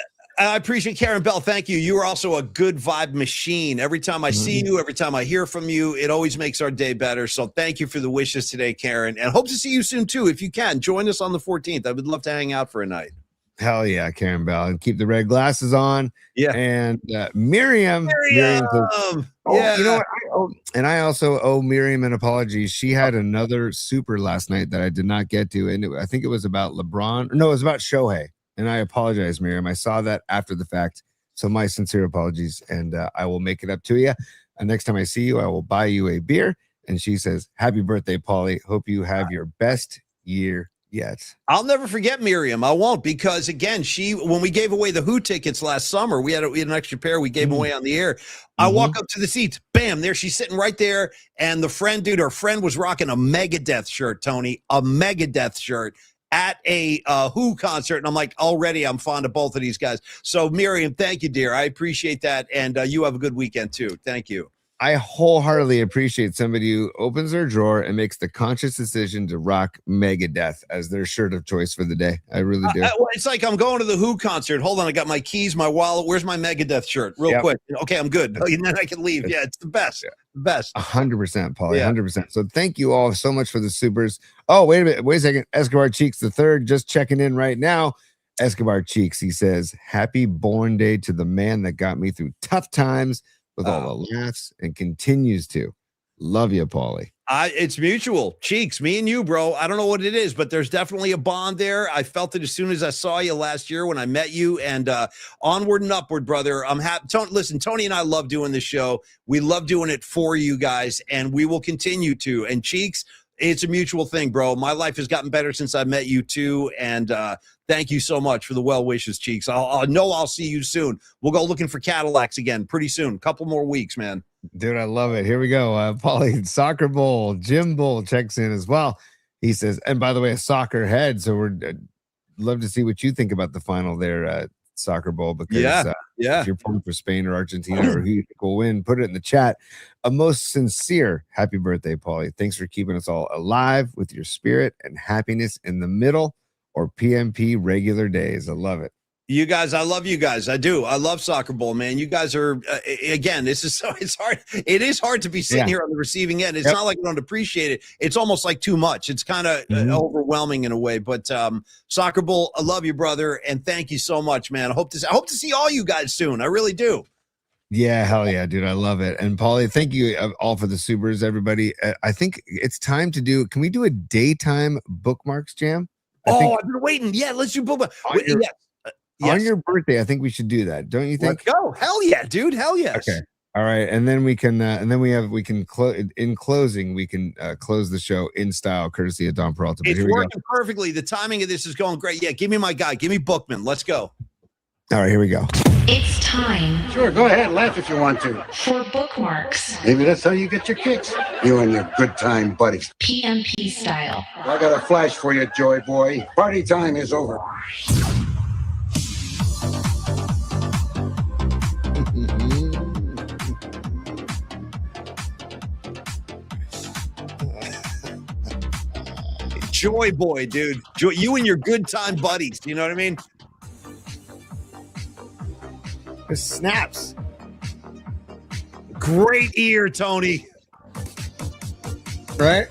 I appreciate Karen Bell. Thank you. You are also a good vibe machine. Every time I see you, every time I hear from you, it always makes our day better. So thank you for the wishes today, Karen. And hope to see you soon, too. If you can, join us on the 14th. I would love to hang out for a night. Hell yeah, Karen Bell. And keep the red glasses on. Yeah. And Miriam says, yeah. You know what? I also owe Miriam an apology. She had another super last night that I did not get to. And I think it was about LeBron. No, it was about Shohei. And I apologize, Miriam. I saw that after the fact. So my sincere apologies. And I will make it up to you. And next time I see you, I will buy you a beer. And she says, happy birthday, Paulie. Hope you have your best year yet. I'll never forget Miriam. I won't, because again, when we gave away the Who tickets last summer, we had an extra pair we gave away on the air. I walk up to the seats, bam, there she's sitting right there. And her friend was rocking a Megadeth shirt, Tony, a Megadeth shirt at a Who concert. And I'm like, already I'm fond of both of these guys. So Miriam, thank you, dear. I appreciate that. And you have a good weekend too. Thank you. I wholeheartedly appreciate somebody who opens their drawer and makes the conscious decision to rock Megadeth as their shirt of choice for the day. I really do. Well, it's like I'm going to the Who concert. Hold on, I got my keys, my wallet. Where's my Megadeth shirt? Real quick. Okay, I'm good. And then I can leave. Yeah, it's the best. The best. 100%, Paulie. 100%. So thank you all so much for the supers. Oh, wait a minute. Wait a second. Escobar Cheeks the third just checking in right now. Escobar Cheeks, he says, happy born day to the man that got me through tough times with all the laughs and continues to. Love you, Paulie. It's mutual. Cheeks, me and you, bro. I don't know what it is, but there's definitely a bond there. I felt it as soon as I saw you last year when I met you, and onward and upward, brother. I'm happy. Listen, Tony and I love doing this show. We love doing it for you guys, and we will continue to. And Cheeks, it's a mutual thing, bro. My life has gotten better since I met you too, and thank you so much for the well wishes, Cheeks. I know I'll see you soon. We'll go looking for Cadillacs again pretty soon. Couple more weeks, man. Dude, I love it. Here we go. Paulie, Soccer Bowl, Jim Bull checks in as well. He says, and by the way, a soccer head. So we're love to see what you think about the final there, Soccer Bowl, because if you're pulling for Spain or Argentina or who you think will win, put it in the chat. A most sincere happy birthday, Paulie. Thanks for keeping us all alive with your spirit and happiness in the middle or PMP regular days. I love it. You guys, I love you guys. I do. I love Soccer Bowl, man. You guys are, again, it's hard. It is hard to be sitting here on the receiving end. It's not like I don't appreciate it. It's almost like too much. It's kind of overwhelming in a way. But Soccer Bowl, I love you, brother, and thank you so much, man. I hope to see all you guys soon. I really do. Yeah, hell yeah, dude. I love it. And Paulie, thank you all for the supers, everybody. I think it's time to do, can we do a daytime bookmarks jam? I've been waiting. Yeah, let's do bookmarks. On your birthday, I think we should do that. Don't you think? Let's go. Hell yeah, dude. Hell yes. Okay. All right. And then we can, in closing, we can close the show in style, courtesy of Don Peralta. It's working perfectly. The timing of this is going great. Yeah. Give me my guy. Give me Bookman. Let's go. All right. Here we go. It's time. Sure. Go ahead. Laugh if you want to. For bookmarks. Maybe that's how you get your kicks. You and your good time buddies. PMP style. I got a flash for you, Joy Boy. Party time is over. Joy Boy, dude. You and your good time buddies. You know what I mean? It snaps. Great ear, Tony. Right?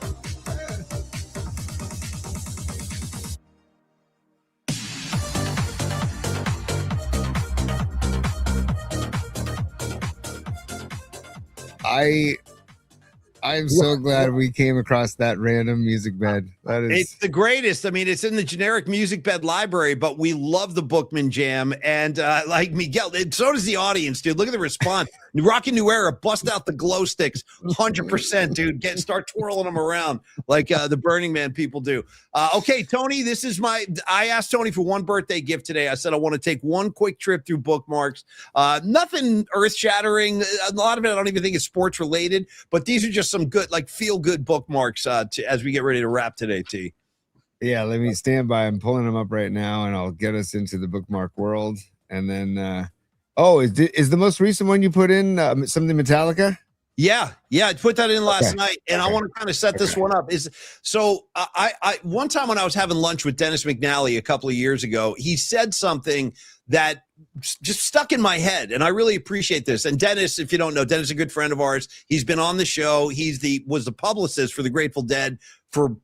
I'm so glad we came across that random music bed. It's the greatest. I mean, it's in the generic music bed library, but we love the Bookman Jam. And like Miguel, so does the audience, dude. Look at the response. Rockin' New Era, bust out the glow sticks. 100%, dude. Start twirling them around like the Burning Man people do. Okay, Tony, I asked Tony for one birthday gift today. I said I want to take one quick trip through bookmarks. Nothing earth-shattering. A lot of it I don't even think is sports related, but these are just some good, like feel-good bookmarks as we get ready to wrap today, T. Yeah, let me stand by. I'm pulling them up right now, and I'll get us into the bookmark world. And then, is the most recent one you put in something Metallica? Yeah, I put that in last Okay. night, and I want to kind of set this one up. I one time when I was having lunch with Dennis McNally a couple of years ago, he said something that just stuck in my head, and I really appreciate this. And Dennis, if you don't know, Dennis is a good friend of ours. He's been on the show. Was the publicist for the Grateful Dead for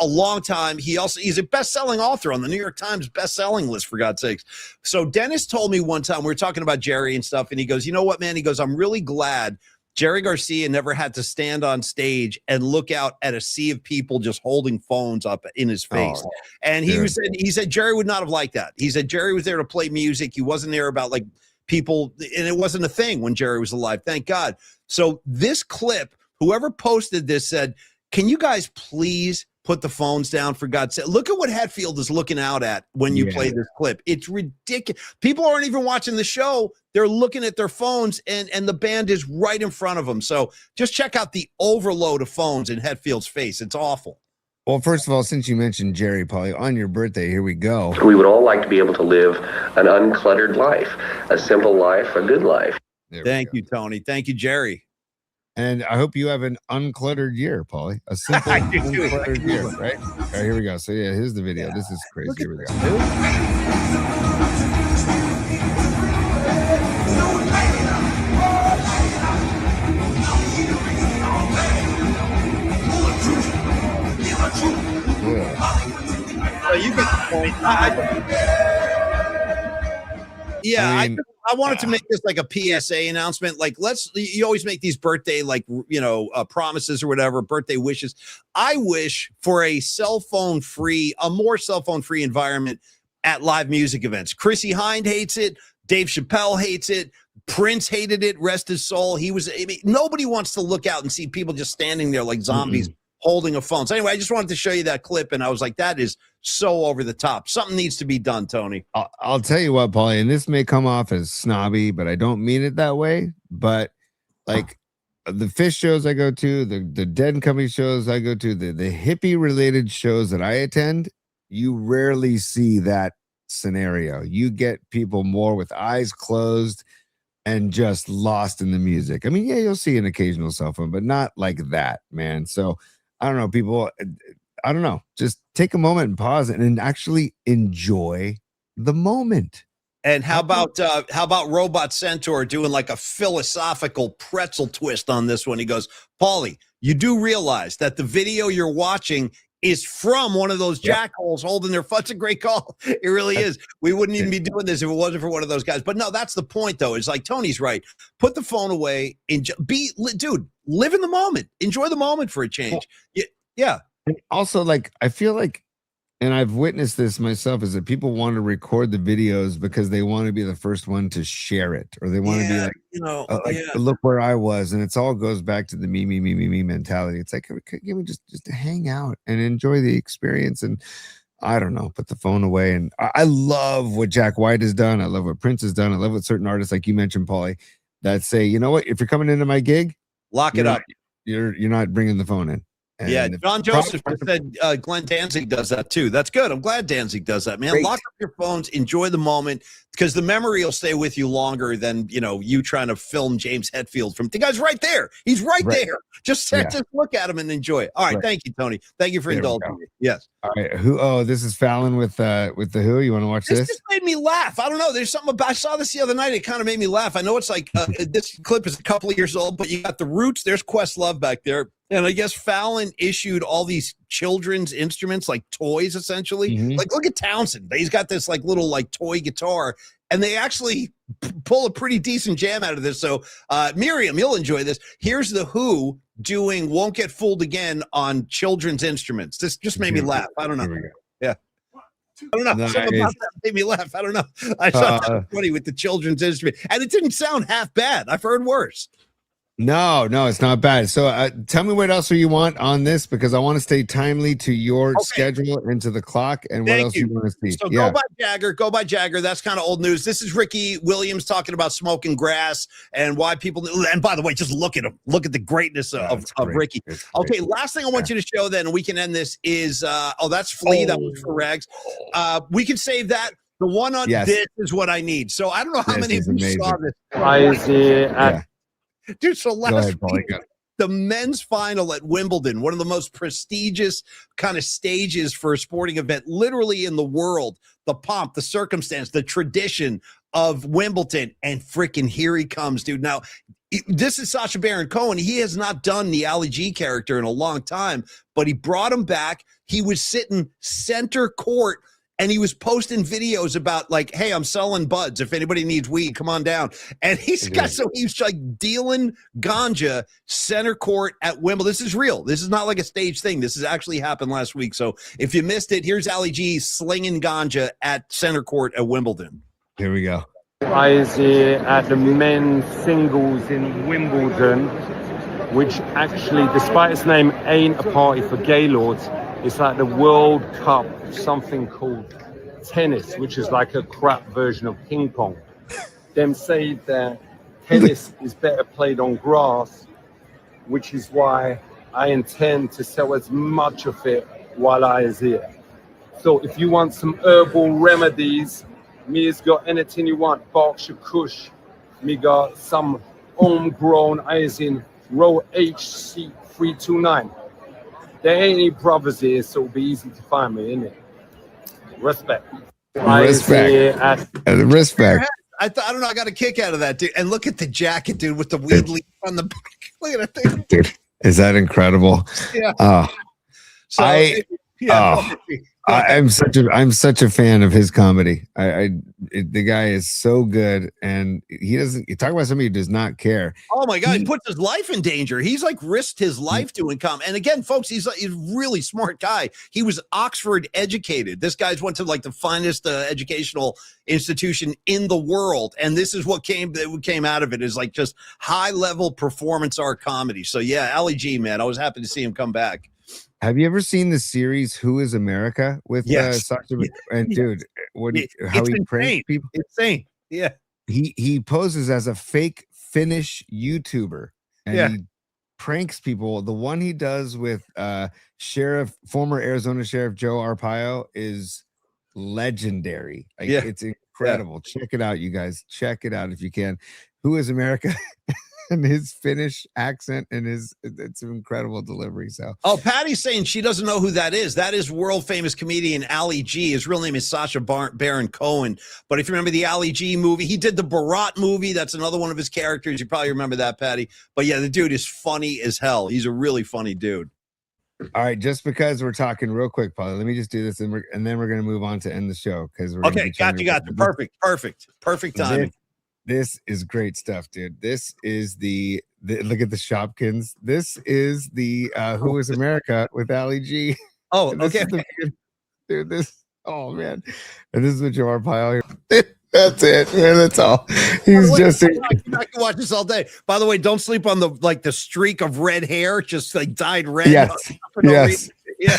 a long time. He's a best-selling author on the New York Times best-selling list, for God's sakes. So Dennis told me one time, we were talking about Jerry and stuff, and he goes, you know what, man? He goes, I'm really glad Jerry Garcia never had to stand on stage and look out at a sea of people just holding phones up in his face. And he said Jerry would not have liked that. He said Jerry was there to play music. He wasn't there about like people, and it wasn't a thing when Jerry was alive. Thank God. So this clip, whoever posted this said, can you guys please put the phones down, for God's sake? Look at what Hetfield is looking out at when you play this clip. It's ridiculous. People aren't even watching the show. They're looking at their phones, and the band is right in front of them. So just check out the overload of phones in Hetfield's face. It's awful. Well, first of all, since you mentioned Jerry, Paulie, on your birthday, here we go. We would all like to be able to live an uncluttered life, a simple life, a good life. Thank you, Tony. Thank you, Jerry. And I hope you have an uncluttered year, Paulie. A simple, uncluttered year, right? All right, here we go. So, yeah, here's the video. This is crazy. Here we go. I wanted to make this like a PSA announcement. Like, you always make these birthday, like, promises or whatever, birthday wishes. I wish for a more cell phone free environment at live music events. Chrissy Hind hates it. Dave Chappelle hates it. Prince hated it. Rest his soul. Nobody wants to look out and see people just standing there like zombies holding a phone. So anyway, I just wanted to show you that clip, and I was like, that is so over the top. Something needs to be done, Tony. I'll tell you what, Paulie, and this may come off as snobby, but I don't mean it that way. But like the Fish shows I go to, the Dead and Company shows I go to, the hippie related shows that I attend, you rarely see that scenario. You get people more with eyes closed and just lost in the music. I mean, yeah, you'll see an occasional cell phone, but not like that, man. So I don't know, people, I don't know, just take a moment and pause and actually enjoy the moment. And how about Robot Centaur doing like a philosophical pretzel twist on this one? He goes, Paulie, you do realize that the video you're watching is from one of those jackholes holding their phone. It's a great call. It really is. We wouldn't even be doing this if it wasn't for one of those guys. But no, that's the point, though. It's like Tony's right. Put the phone away. Dude, live in the moment. Enjoy the moment for a change. Yeah. And also, like, I feel like, and I've witnessed this myself, is that people want to record the videos because they want to be the first one to share it, or they want to be like, look where I was. And it's all goes back to the me mentality. It's like, can we just hang out and enjoy the experience? And I don't know, put the phone away. And I love what Jack White has done. I love what Prince has done. I love what certain artists, like you mentioned, Paulie, that say, you know what, if you're coming into my gig, lock it up. You're not bringing the phone in. And John Joseph said Glenn Danzig does that too. That's good. I'm glad Danzig does that, man. Great. Lock up your phones, enjoy the moment, because the memory will stay with you longer than you trying to film James Hetfield from the guy's right there. He's right there. Just look at him and enjoy it. All right, thank you, Tony. Thank you for indulging me. Yes. All right. This is Fallon with the Who. You want to watch this? This just made me laugh. I don't know. There's something about. I saw this the other night. It kind of made me laugh. I know it's like this clip is a couple of years old, but you got the Roots. There's Questlove back there. And I guess Fallon issued all these children's instruments, like toys, essentially. Like, look at Townsend. He's got this like little like toy guitar, and they actually pull a pretty decent jam out of this. So, Miriam, you'll enjoy this. Here's the Who doing "Won't Get Fooled Again" on children's instruments. This just made me laugh. I don't know. Yeah. I don't know. Nice. Something about that made me laugh. I don't know. I thought that was funny with the children's instrument, and it didn't sound half bad. I've heard worse. No, it's not bad. So tell me what else you want on this, because I want to stay timely to your schedule and to the clock, and what else you want to see. So go by Jagger. That's kind of old news. This is Ricky Williams talking about smoking grass and why people, and by the way, just look at him. Look at the greatness of Ricky. Okay, last thing I want you to show then, and we can end this, is, that's Flea. That was for Rags. We can save that. The one on this is what I need. So I don't know how many of you saw this. Dude, so Go last ahead, Paulie. week, the men's final at Wimbledon, one of the most prestigious kind of stages for a sporting event, literally in the world, the pomp, the circumstance, the tradition of Wimbledon, and freaking here he comes, dude. Now, this is Sacha Baron Cohen. He has not done the Ali G character in a long time, but he brought him back. He was sitting center court, and he was posting videos about like, hey, I'm selling buds. If anybody needs weed, come on down. And he's like dealing ganja center court at Wimbledon. This is real. This is not like a stage thing. This has actually happened last week. So if you missed it, here's Ali G slinging ganja at center court at Wimbledon. Here we go. I was here at the men's singles in Wimbledon, which actually, despite its name, ain't a party for gaylords. It's like the World Cup, something called tennis, which is like a crap version of ping pong. Them say that tennis is better played on grass, which is why I intend to sell as much of it while I is here. So if you want some herbal remedies, me has got anything you want. Berkshire Kush. Me got some homegrown eyes in row HC 329. There ain't any brothers here, so it'll be easy to find me, innit? Respect. Respect. Respect. I don't know. I got a kick out of that, dude. And look at the jacket, dude, with the weed leaf on the back. Look at that thing. Dude, is that incredible? Yeah. So, I'm such a fan of his comedy. The guy is so good, and he doesn't. You talk about somebody who does not care. Oh my God, he puts his life in danger. He's like risked his life doing comedy. And again, folks, he's a really smart guy. He was Oxford educated. This guy's went to like the finest educational institution in the world, and this is what came out of it is like just high level performance art comedy. So yeah, Ali G, man, I was happy to see him come back. Have you ever seen the series Who is America with Sacha? And dude, how he pranks people? Insane. Yeah. He poses as a fake Finnish YouTuber and he pranks people. The one he does with former Arizona Sheriff Joe Arpaio is legendary. Like, it's incredible. Check it out, you guys. Check it out if you can. Who is America? And his Finnish accent and it's an incredible delivery. So Patty's saying she doesn't know who that is. That is world famous comedian Ali G. His real name is Sacha Baron Cohen. But if you remember the Ali G movie, he did the Barat movie. That's another one of his characters. You probably remember that, Patty. But yeah, the dude is funny as hell. He's a really funny dude. All right, just because we're talking real quick, Paulie, let me just do this and then we're gonna move on to end the show because we're got you. Perfect timing. This is great stuff, dude. This is the look at the Shopkins. This is the Who is America with Ali G. Oh, okay. Dude, oh man. And this is with Joe Arpaio here. That's it, man. That's all. He's I can watch this all day. By the way, don't sleep on the streak of red hair, just like dyed red. Yes. Yeah.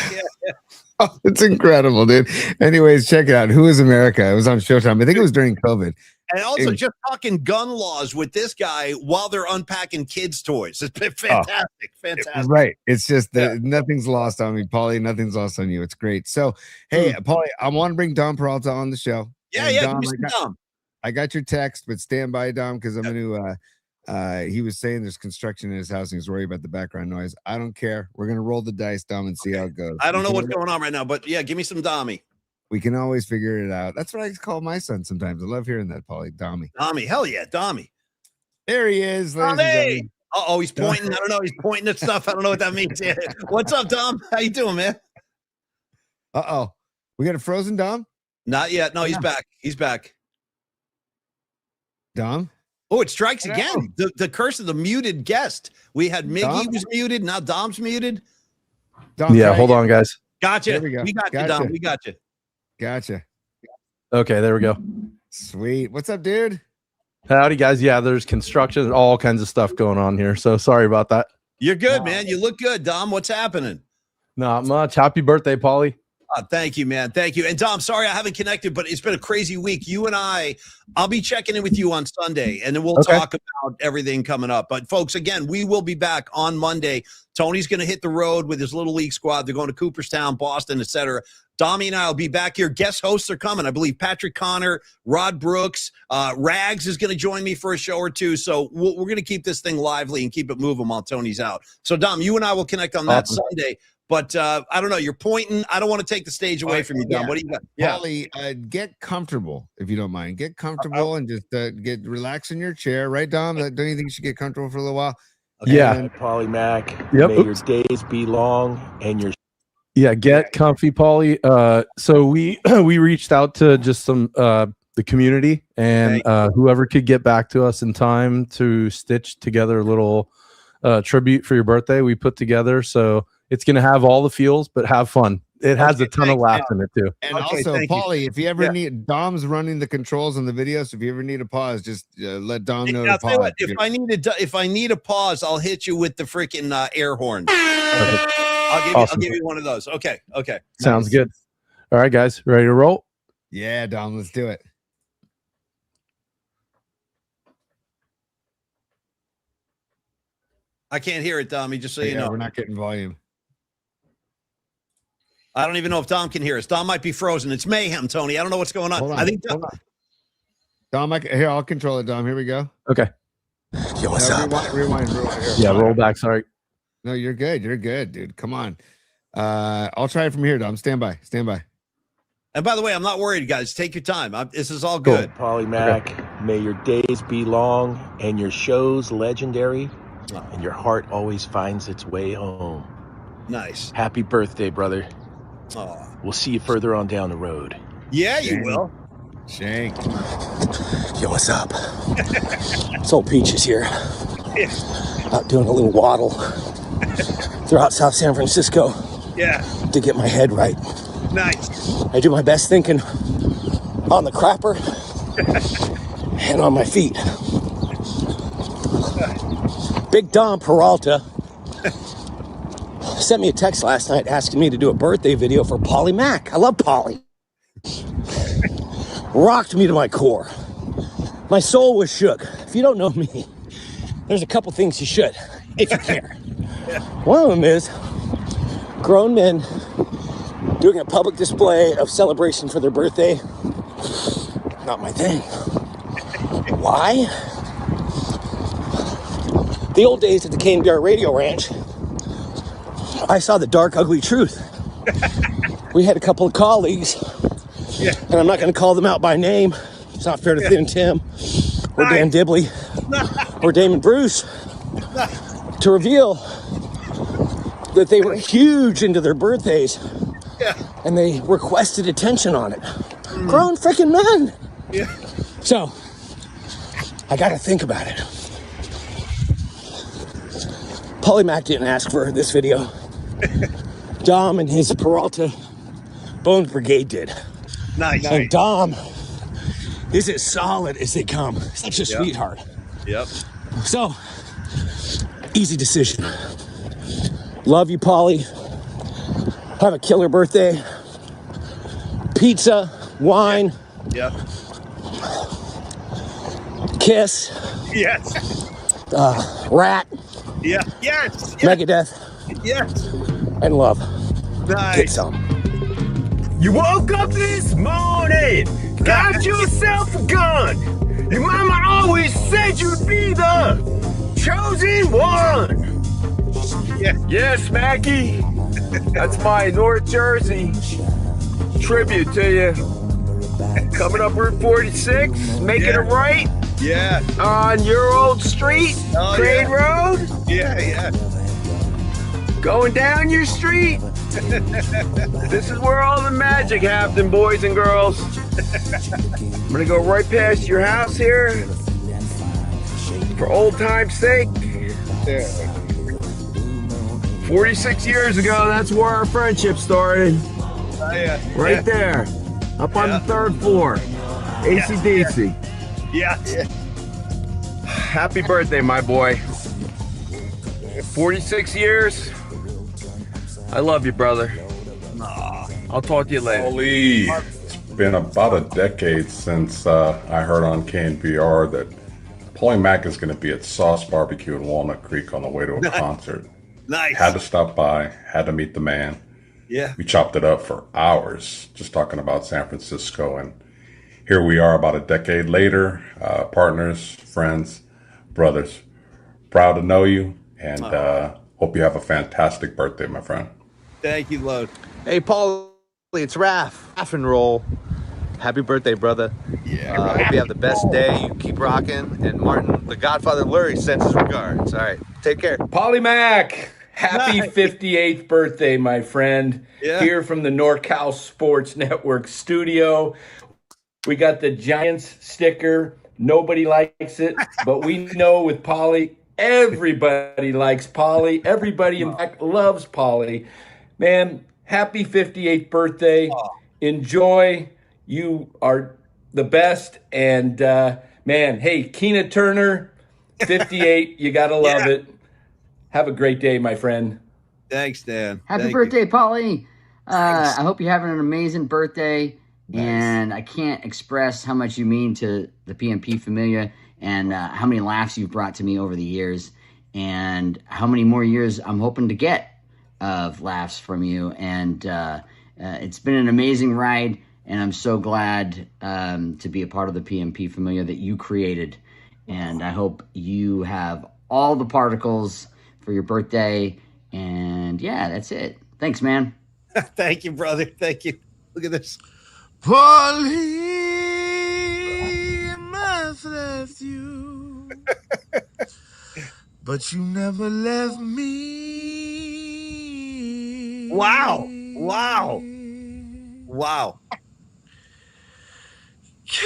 Oh, it's incredible, dude. Anyways, check it out. Who is America? It was on Showtime. I think it was during COVID. And also just talking gun laws with this guy while they're unpacking kids' toys. It's been fantastic. Fantastic. Right. It's just that nothing's lost on me, Paulie. Nothing's lost on you. It's great. So, hey, Paulie, I want to bring Dom Peralta on the show. Dom, I got your text, but stand by, Dom, because I'm going to he was saying there's construction in his house and he's worried about the background noise. I don't care. We're going to roll the dice, Dom, and see how it goes. I don't know what's going on right now, but yeah, give me some Dommy. We can always figure it out. That's what I call my son sometimes. I love hearing that, Paulie. Dommy, hell yeah, Dommy. There he is. Dommy. Uh-oh, he's pointing. I don't know. He's pointing at stuff. I don't know what that means. Yeah. What's up, Dom? How you doing, man? Uh-oh. We got a frozen Dom? Not yet. No, he's back. He's back. Dom? Oh, it strikes again. The curse of the muted guest. We had Miggy was muted. Now Dom's muted. Dom, hold on, guys. Gotcha. There we go. We got you, Dom. We got you. Gotcha. Okay, there we go. Sweet. What's up, dude? Howdy, guys. Yeah, there's construction and all kinds of stuff going on here. So sorry about that. You're good, man. You look good, Dom. What's happening? Not much. Happy birthday, Paulie. Thank you, man. Thank you. And Dom, sorry I haven't connected, but it's been a crazy week. You and I'll be checking in with you on Sunday, and then we'll talk about everything coming up. But folks, again, we will be back on Monday. Tony's going to hit the road with his Little League squad. They're going to Cooperstown, Boston, etc. Dommy and I will be back here. Guest hosts are coming. I believe Patrick Connor, Rod Brooks, Rags is going to join me for a show or two. So we're going to keep this thing lively and keep it moving while Tony's out. So, Dom, you and I will connect on that Sunday. But I don't know. You're pointing. I don't want to take the stage away from you, Dom. What do you got? Yeah. Paulie, get comfortable if you don't mind. Get comfortable and just relax in your chair, right, Dom? Don't you think you should get comfortable for a little while? Okay. Yeah. Paulie Mac. Yep. May your days be long and your get comfy, Paulie. So we reached out to just some the community and whoever could get back to us in time to stitch together a little tribute for your birthday. We put together, so it's gonna have all the feels, but have fun. It has a ton of laughs in it too. And also, Paulie, if you ever need, Dom's running the controls on the video, so if you ever need a pause, just let Dom know to pause. If I need a pause, I'll hit you with the freaking air horn. I'll give you one of those. Okay. Sounds good. All right, guys, ready to roll? Yeah, Dom, let's do it. I can't hear it, Dommy, just so you know. We're not getting volume. I don't even know if Dom can hear us. Dom might be frozen. It's mayhem, Tony. I don't know what's going on. I think Dom, here, I'll control it, Dom. Here we go. Okay. Yo, what's up? Rewind here. Yeah, roll back. Sorry. No, you're good. You're good, dude. Come on. I'll try it from here, Dom. Stand by. And by the way, I'm not worried, guys. Take your time. This is all good. Paulie Mac, may your days be long and your shows legendary, and your heart always finds its way home. Nice. Happy birthday, brother. Oh. We'll see you further on down the road. Yeah, you will. Shank. Yo, what's up? It's old Peaches here. Yeah. Out doing a little waddle throughout South San Francisco. Yeah. To get my head right. Nice. I do my best thinking on the crapper and on my feet. Big Dom Peralta sent me a text last night asking me to do a birthday video for Paulie Mac. I love Paulie. Rocked me to my core. My soul was shook. If you don't know me, there's a couple things you should, if you care. One of them is grown men doing a public display of celebration for their birthday. Not my thing. Why? The old days at the KNBR Radio Ranch, I saw the dark, ugly truth. We had a couple of colleagues, and I'm not going to call them out by name. It's not fair to Thin Tim, or Dan Dibley, or Damon Bruce, to reveal that they were huge into their birthdays, and they requested attention on it. Grown freaking men. Yeah. So, I got to think about it. Paulie Mac didn't ask for this video. Dom and his Peralta Bones Brigade did. Nice. And Dom is as solid as they come. Such a sweetheart. Yep. So, easy decision. Love you, Paulie. Have a killer birthday. Pizza, wine. Yep. Kiss. Yes. Rat. Yeah. Yes. Megadeth. Yes. And love. Nice. Get some. You woke up this morning, got yourself a gun. Your mama always said you'd be the chosen one. Yeah. Yes, Mackie. That's my North Jersey tribute to you. Coming up Route 46, making it right. Yeah. On your old street, Crane Road. Yeah. Going down your street. This is where all the magic happened, boys and girls. I'm gonna go right past your house here for old time's sake. 46 years ago, that's where our friendship started. Right there, up on the 3rd floor. AC/DC. Yeah. Happy birthday, my boy. 46 years. I love you, brother. I'll talk to you later. Paulie, it's been about a decade since I heard on KNBR that Paulie Mac is going to be at Sauce Barbecue in Walnut Creek on the way to a concert. Nice. Had to stop by, had to meet the man. Yeah. We chopped it up for hours just talking about San Francisco. And here we are about a decade later, partners, friends, brothers. Proud to know you, and hope you have a fantastic birthday, my friend. Thank you, Load. Hey, Paulie, it's Raph and Roll. Happy birthday, brother. Yeah. Hope you have the best day. You keep rocking. And Martin, the Godfather Lurie, sends his regards. All right. Take care. Paulie Mac, happy 58th birthday, my friend. Yeah. Here from the NorCal Sports Network studio. We got the Giants sticker. Nobody likes it, but we know with Paulie, everybody likes Paulie. Everybody, in fact, loves Paulie. Man, happy 58th birthday. Enjoy. You are the best. And, man, hey, Keena Turner, 58. You got to love it. Have a great day, my friend. Thanks, Dan. Happy birthday, Paulie. I hope you're having an amazing birthday. Nice. And I can't express how much you mean to the PMP Familia and how many laughs you've brought to me over the years and how many more years I'm hoping to get of laughs from you. And it's been an amazing ride, and I'm so glad to be a part of the PMP Familia that you created. And I hope you have all the particles for your birthday. And yeah, that's it. Thanks, man. Thank you, brother. Thank you. Look at this. Paulie must left you, but you never left me. Wow. Wow. Wow. Caviar.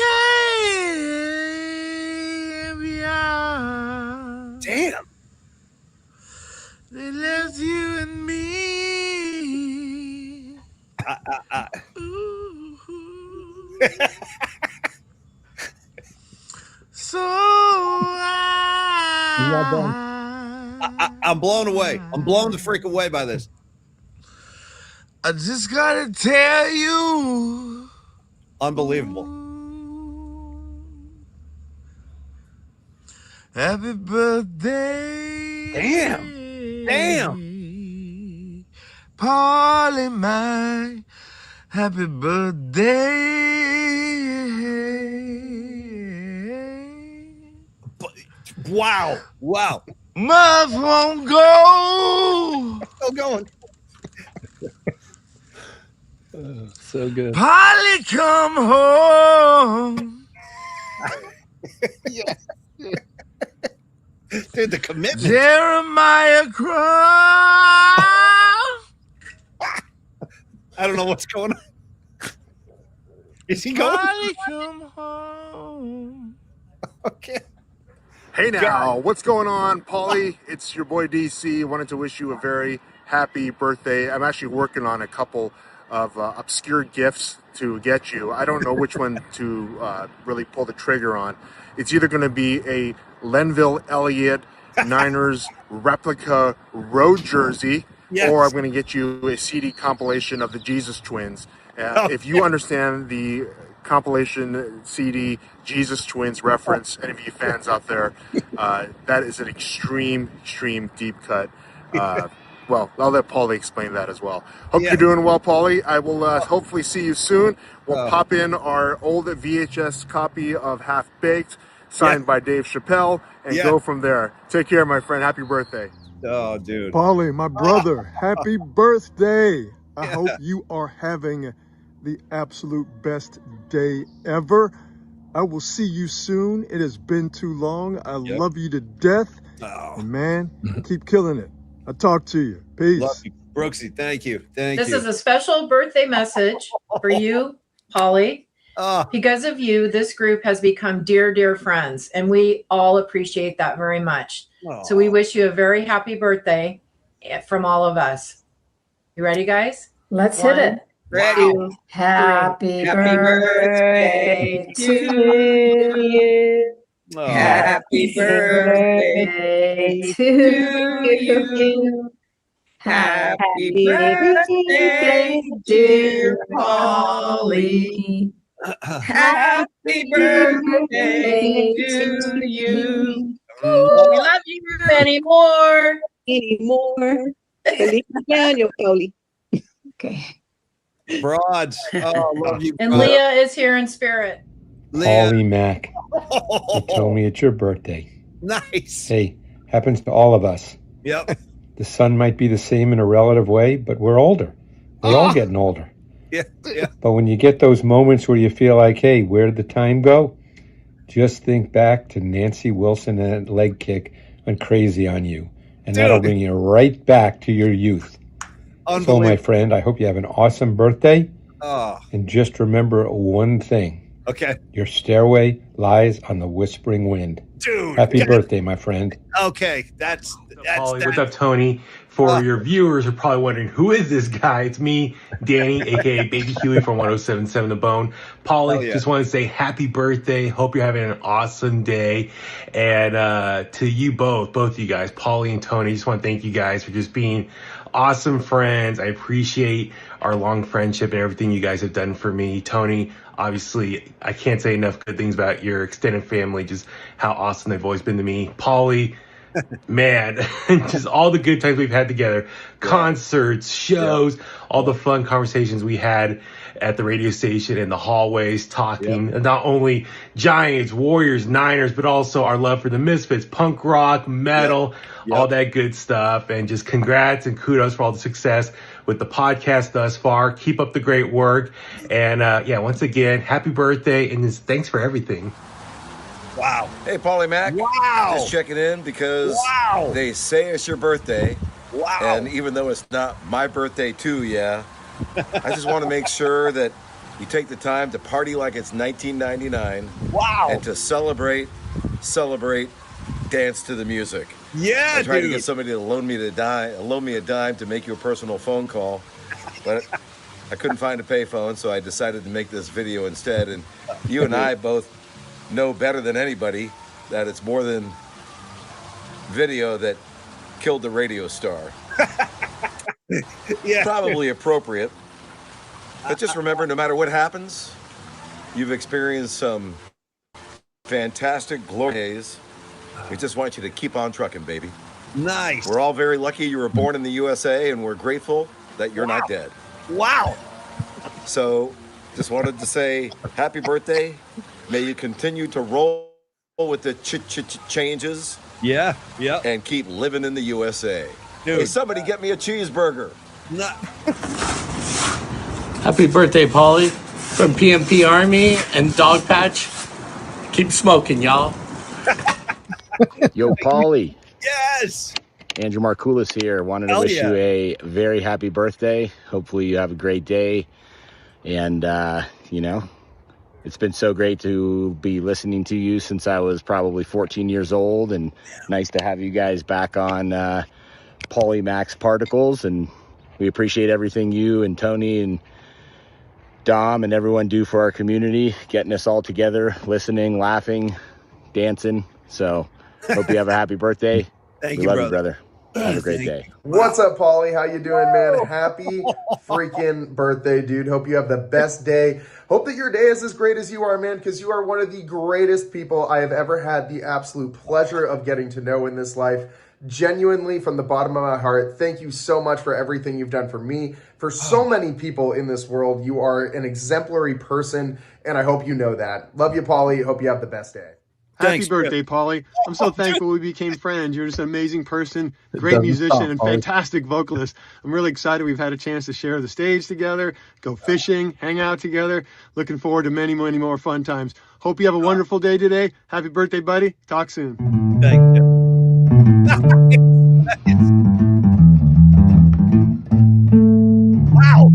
Damn. They left you and me. So I'm blown away. I'm blown the freak away by this. I just gotta tell you. Unbelievable. Happy birthday. Damn. Paulie Mac. Happy birthday. Wow. Wow. Mouth won't go. Still going. So good. Paulie, come home. Yeah. Dude, the commitment. Jeremiah Cross. I don't know what's going on. Is he going? Paulie, come home. Okay. Hey now, what's going on, Paulie? It's your boy DC. Wanted to wish you a very happy birthday. I'm actually working on a couple of obscure gifts to get you. I don't know which one to really pull the trigger on. It's either going to be a Lenville Elliott Niners replica road jersey, or I'm going to get you a CD compilation of the Jesus Twins. If you understand the compilation CD Jesus Twins reference, any of you fans out there, that is an extreme deep cut. Well, I'll let Paulie explain that as well. Hope you're doing well, Paulie. I will hopefully see you soon. We'll pop in our old VHS copy of Half Baked, signed by Dave Chappelle, and go from there. Take care, my friend. Happy birthday. Oh, dude. Paulie, my brother, happy birthday. I hope you are having the absolute best day ever. I will see you soon. It has been too long. I love you to death. And man, keep killing it. I'll talk to you. Peace. Love you. Brooksy, thank you. Thank This you. is a special birthday message for you, Paulie. Because of you, this group has become dear friends, and we all appreciate that very much. So we wish you a very happy birthday from all of us. You ready, guys? Let's hit it. Ready. Happy birthday to you. Happy birthday to you. Happy birthday, dear Paulie. Happy birthday to you. We love you anymore. Feliz cumpleaños, Paulie. Okay. Broads. Oh, love you. And brother. Leah is here in spirit. Paulie Mac, you told me it's your birthday. Nice. Hey, happens to all of us. Yep. The sun might be the same in a relative way, but we're older. We're all getting older. Yeah. Yeah. But when you get those moments where you feel like, hey, where did the time go? Just think back to Nancy Wilson and that leg kick went crazy on you. And that'll bring you right back to your youth. So, my friend, I hope you have an awesome birthday. Oh. And just remember one thing. Okay. Your stairway lies on the whispering wind. Dude. Happy birthday, my friend. Okay. That's Paulie, what's up, Tony? For your viewers who are probably wondering, who is this guy? It's me, Danny, a.k.a. Baby Huey from 1077 The Bone. Paulie, just want to say happy birthday. Hope you're having an awesome day. And to you both of you guys, Paulie and Tony, just want to thank you guys for just being awesome friends. I appreciate our long friendship and everything you guys have done for me. Tony, obviously, I can't say enough good things about your extended family, just how awesome they've always been to me. Paulie, man, just all the good times we've had together, concerts, shows, all the fun conversations we had at the radio station in the hallways, talking not only Giants, Warriors, Niners, but also our love for the Misfits, punk rock, metal, all that good stuff. And just congrats and kudos for all the success with the podcast thus far. Keep up the great work. And once again, happy birthday and just thanks for everything. Wow. Hey, Paulie Mac. Wow. Just checking in because they say it's your birthday. Wow. And even though it's not my birthday too, I just want to make sure that you take the time to party like it's 1999. Wow. And to celebrate, dance to the music. Yeah, I tried to dude. get somebody to loan me a dime to make you a personal phone call, but I couldn't find a payphone, so I decided to make this video instead. And you and I both know better than anybody that it's more than video that killed the radio star. Probably appropriate. But just remember, no matter what happens, you've experienced some fantastic glory days. We just want you to keep on trucking, baby. Nice. We're all very lucky you were born in the USA, and we're grateful that you're not dead. Wow. So just wanted to say happy birthday. May you continue to roll with the changes. Yeah. And keep living in the USA. Dude. Hey, somebody get me a cheeseburger. No. Happy birthday, Paulie, from PMP Army and Dog Patch. Keep smoking, y'all. Yo, Paulie. Yes. Andrew Markoulis here. Wanted to wish you a very happy birthday. Hopefully you have a great day. And, it's been so great to be listening to you since I was probably 14 years old. And nice to have you guys back on Paulie Mac's Particles. And we appreciate everything you and Tony and Dom and everyone do for our community, getting us all together, listening, laughing, dancing. So hope you have a happy birthday. Thank we you, love brother. you, brother. Have a great day. What's up, Paulie? How you doing, man? Happy freaking birthday, dude. Hope you have the best day. Hope that your day is as great as you are, man, because you are one of the greatest people I have ever had the absolute pleasure of getting to know in this life. Genuinely, from the bottom of my heart, thank you so much for everything you've done for me, for so many people in this world. You are an exemplary person, and I hope you know that. Love you, Paulie. Hope you have the best day. Happy birthday, Paulie. I'm so thankful we became friends. You're just an amazing person, great musician, and fantastic vocalist. I'm really excited we've had a chance to share the stage together, go fishing, hang out together. Looking forward to many, many more fun times. Hope you have a wonderful day today. Happy birthday, buddy. Talk soon. Thank you. Wow.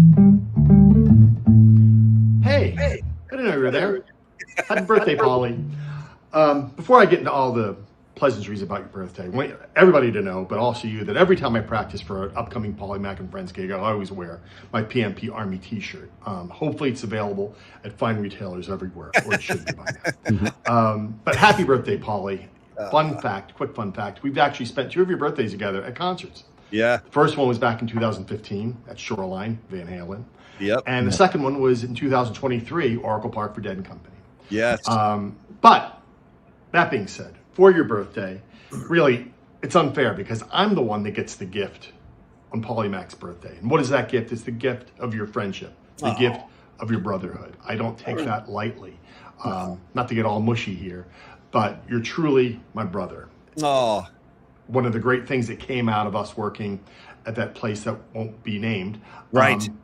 Hey, I didn't know you were there. Happy birthday, Paulie. Before I get into all the pleasantries about your birthday, I want everybody to know, but also you, that every time I practice for an upcoming Paulie Mac and Friends gig, I always wear my PMP Army t-shirt. Hopefully it's available at fine retailers everywhere, or it should be by now. But happy birthday, Paulie. Quick fun fact. We've actually spent 2 of your birthdays together at concerts. Yeah. The first one was back in 2015 at Shoreline, Van Halen. Yep. And the second one was in 2023, Oracle Park for Dead and Company. Yes. But that being said, for your birthday, really, it's unfair because I'm the one that gets the gift on Paulie Mac's birthday. And what is that gift? It's the gift of your friendship, the gift of your brotherhood. I don't take that lightly. Not to get all mushy here, but you're truly my brother. Oh, one of the great things that came out of us working at that place that won't be named,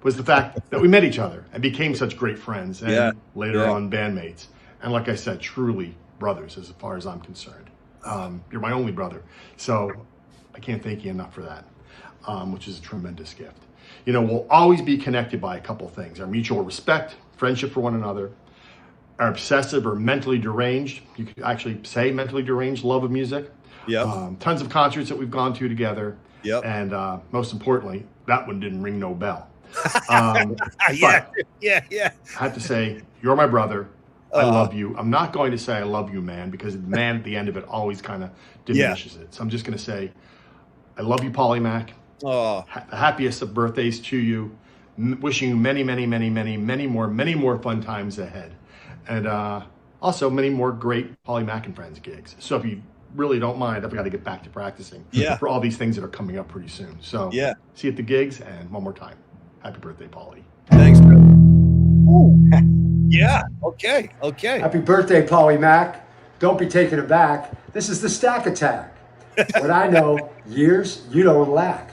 was the fact that we met each other and became such great friends, and later on bandmates. And like I said, truly brothers as far as I'm concerned. You're my only brother, so I can't thank you enough for that, which is a tremendous gift. You know, we'll always be connected by a couple things: our mutual respect, friendship for one another, our obsessive or mentally deranged, you could actually say mentally deranged, love of music. Tons of concerts that we've gone to together. And most importantly, that one didn't ring no bell. I have to say, you're my brother. I love you. I'm not going to say I love you, man, because man at the end of it always kind of diminishes it. So I'm just going to say, I love you, Paulie Mac. The happiest of birthdays to you. Wishing you many, many, many, many, many more fun times ahead. And also many more great Paulie Mac and Friends gigs. So if you really don't mind, I've got to get back to practicing for all these things that are coming up pretty soon. So see you at the gigs, and one more time, happy birthday, Paulie. Thanks, bro. Okay. Happy birthday, Paulie Mac. Don't be taken aback. This is the Stack Attack. What I know, years you don't lack.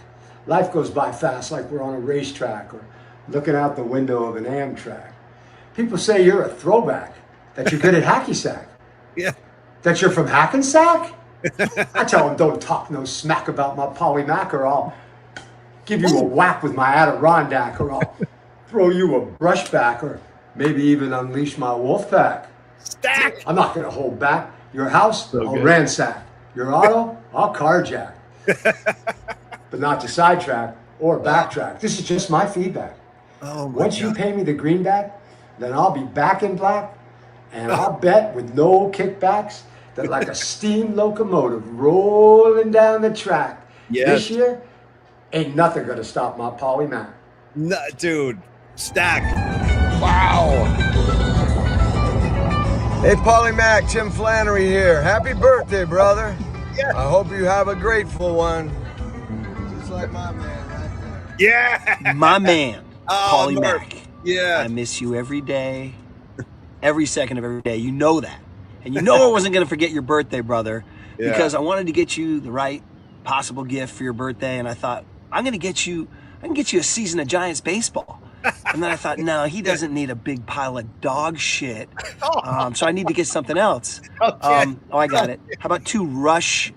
Life goes by fast like we're on a racetrack or looking out the window of an Amtrak. People say you're a throwback, that you're good at hacky sack. That you're from Hackensack? I tell them don't talk no smack about my Paulie Mac, or I'll give you a whack with my Adirondack, or I'll throw you a brushback, or maybe even unleash my wolf pack. Stack! I'm not gonna hold back. Your house, I'll ransack. Your auto, I'll carjack. But not to sidetrack or backtrack. This is just my feedback. Once you pay me the greenback, then I'll be back in black, and I'll bet with no kickbacks that like a steam locomotive rolling down the track, this year, ain't nothing gonna stop my Paulie Mac. No, dude, Stack. Wow. Hey, Paulie Mac, Tim Flannery here. Happy birthday, brother. I hope you have a grateful one. Just like my man right there. My man, Paulie Mac. Yeah. I miss you every day, every second of every day. You know that. And you know I wasn't going to forget your birthday, brother, because I wanted to get you the right possible gift for your birthday. And I thought, I can get you a season of Giants baseball. And then I thought, no, he doesn't need a big pile of dog shit. So I need to get something else. I got it. How about 2 Rush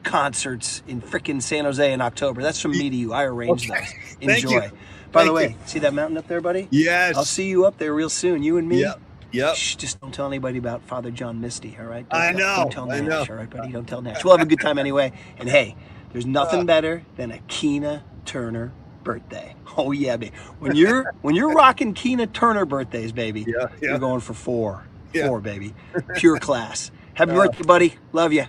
concerts in frickin' San Jose in October? That's from me to you. I arranged those. Enjoy. By the way, see that mountain up there, buddy? Yes. I'll see you up there real soon. You and me. Yep. Shh, just don't tell anybody about Father John Misty, all right? I know. Don't tell Nash, all right, buddy? Don't tell Nash. We'll have a good time anyway. And hey, there's nothing better than a Keena Turner birthday. Oh yeah, baby. When you're rocking Keena Turner birthdays, baby, you're going for 4. 4, baby. Pure class. Happy birthday, buddy. Love you.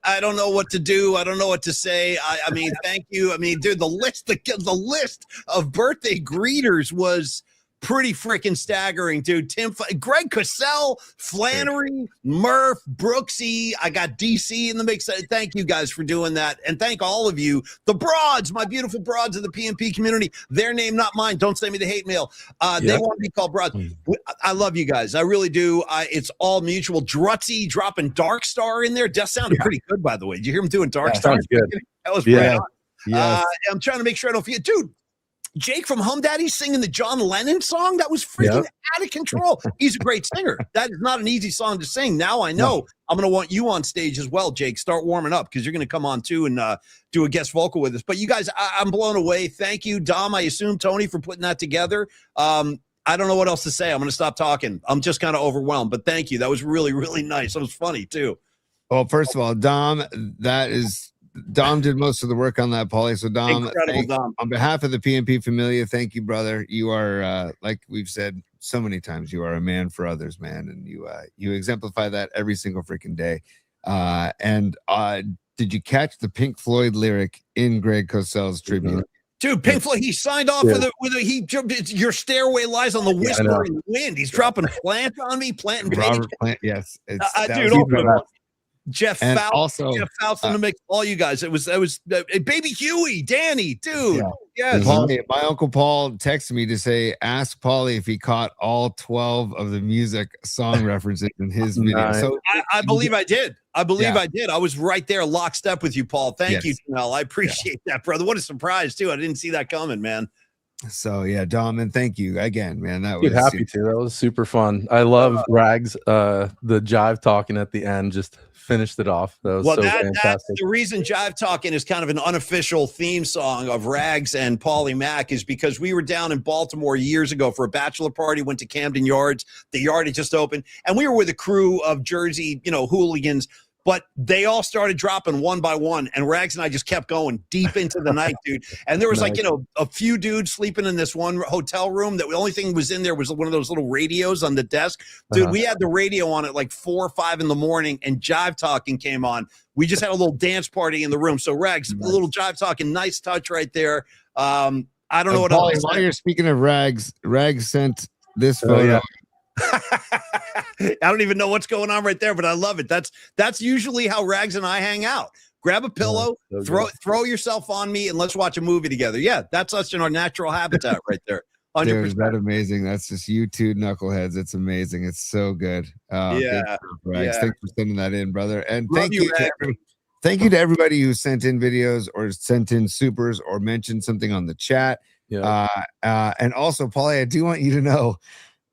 I don't know what to do. I don't know what to say. I mean, thank you. I mean, dude, the list of birthday greeters was pretty freaking staggering, dude. Greg Cassell, Flannery, Murph, Brooksy. I got DC in the mix. Thank you guys for doing that. And thank all of you. The broads, my beautiful broads of the PNP community. Their name, not mine. Don't send me the hate mail. They want to be called broads. I love you guys. I really do. It's all mutual. Drutzy dropping Dark Star in there. That sounded pretty good, by the way. Did you hear him doing Dark Star? Sounds good. That was right on. Yes. I'm trying to make sure I don't forget. Dude, Jake from Hum Daddy singing the John Lennon song. That was freaking out of control. He's a great singer. That is not an easy song to sing. Now I know I'm going to want you on stage as well, Jake. Start warming up because you're going to come on too and do a guest vocal with us. But you guys, I'm blown away. Thank you, Dom. I assume Tony for putting that together. I don't know what else to say. I'm going to stop talking. I'm just kind of overwhelmed. But thank you. That was really, really nice. That was funny too. Well, first of all, Dom did most of the work on that, Paulie. So Dom, Incredible, Dom. On behalf of the PNP Familia, thank you, brother. You are, like we've said so many times, you are a man for others, man, and you exemplify that every single freaking day. Did you catch the Pink Floyd lyric in Greg Cosell's tribute? Dude, Pink Floyd, he signed off with your stairway lies on the whispering wind. He's dropping plants on me, planting Robert Plant, yes. Jeff Fouts in the mix, all you guys. It was Baby Huey, Danny, dude. Yes. Paulie, my Uncle Paul texted me to say, ask Paulie if he caught all 12 of the music song references in his video. So I believe I did. I did. I was right there, lockstep with you, Paul. Thank you, Janelle. I appreciate that, brother. What a surprise, too. I didn't see that coming, man. So yeah, Dom, and thank you again, man. That was happy to. That was super fun. I love Rags. The jive talking at the end just finished it off. That was fantastic. That's the reason Jive Talking is kind of an unofficial theme song of Rags and Paulie Mac is because we were down in Baltimore years ago for a bachelor party, went to Camden Yards. The yard had just opened, and we were with a crew of Jersey, hooligans. But they all started dropping one by one, and Rags and I just kept going deep into the night, dude. And there was a few dudes sleeping in this one hotel room. That the only thing was in there was one of those little radios on the desk. Dude, we had the radio on at like 4 or 5 in the morning, and Jive Talking came on. We just had a little dance party in the room. So Rags, a little Jive Talking, nice touch right there. I don't know what Paulie, else. while you're speaking of Rags sent this photo. I don't even know what's going on right there, but I love it. That's usually how Rags and I hang out. Grab a pillow, throw yourself on me, and let's watch a movie together. Yeah, that's us in our natural habitat right there. 100%. Dude, is that amazing? That's just you two knuckleheads. It's amazing. It's so good. Rags. Thanks for sending that in, brother. And thank you to everybody who sent in videos or sent in supers or mentioned something on the chat. And also, Paulie, I do want you to know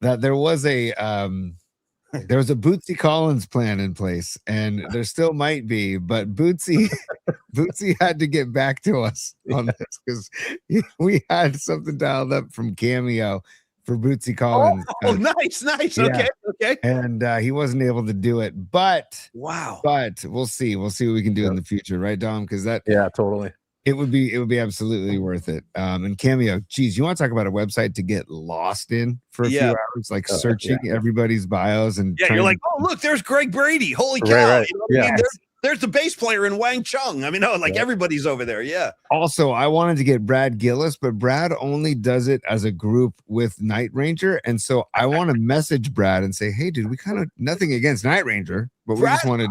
that there was a Bootsy Collins plan in place, and there still might be, but Bootsy had to get back to us on this because we had something dialed up from Cameo for Bootsy Collins. Oh, nice. Okay. And he wasn't able to do it, but wow. But we'll see what we can do in the future, right, Dom? Because totally. It would be absolutely worth it. And Cameo, geez, you want to talk about a website to get lost in for a few hours, like searching everybody's bios and you're like, oh look, there's Greg Brady. Holy cow! Right. You know what I mean? There's the bass player in Wang Chung. I mean, everybody's over there. Yeah. Also, I wanted to get Brad Gillis, but Brad only does it as a group with Night Ranger, and so I want to message Brad and say, hey, dude, we kind of nothing against Night Ranger, but we just wanted.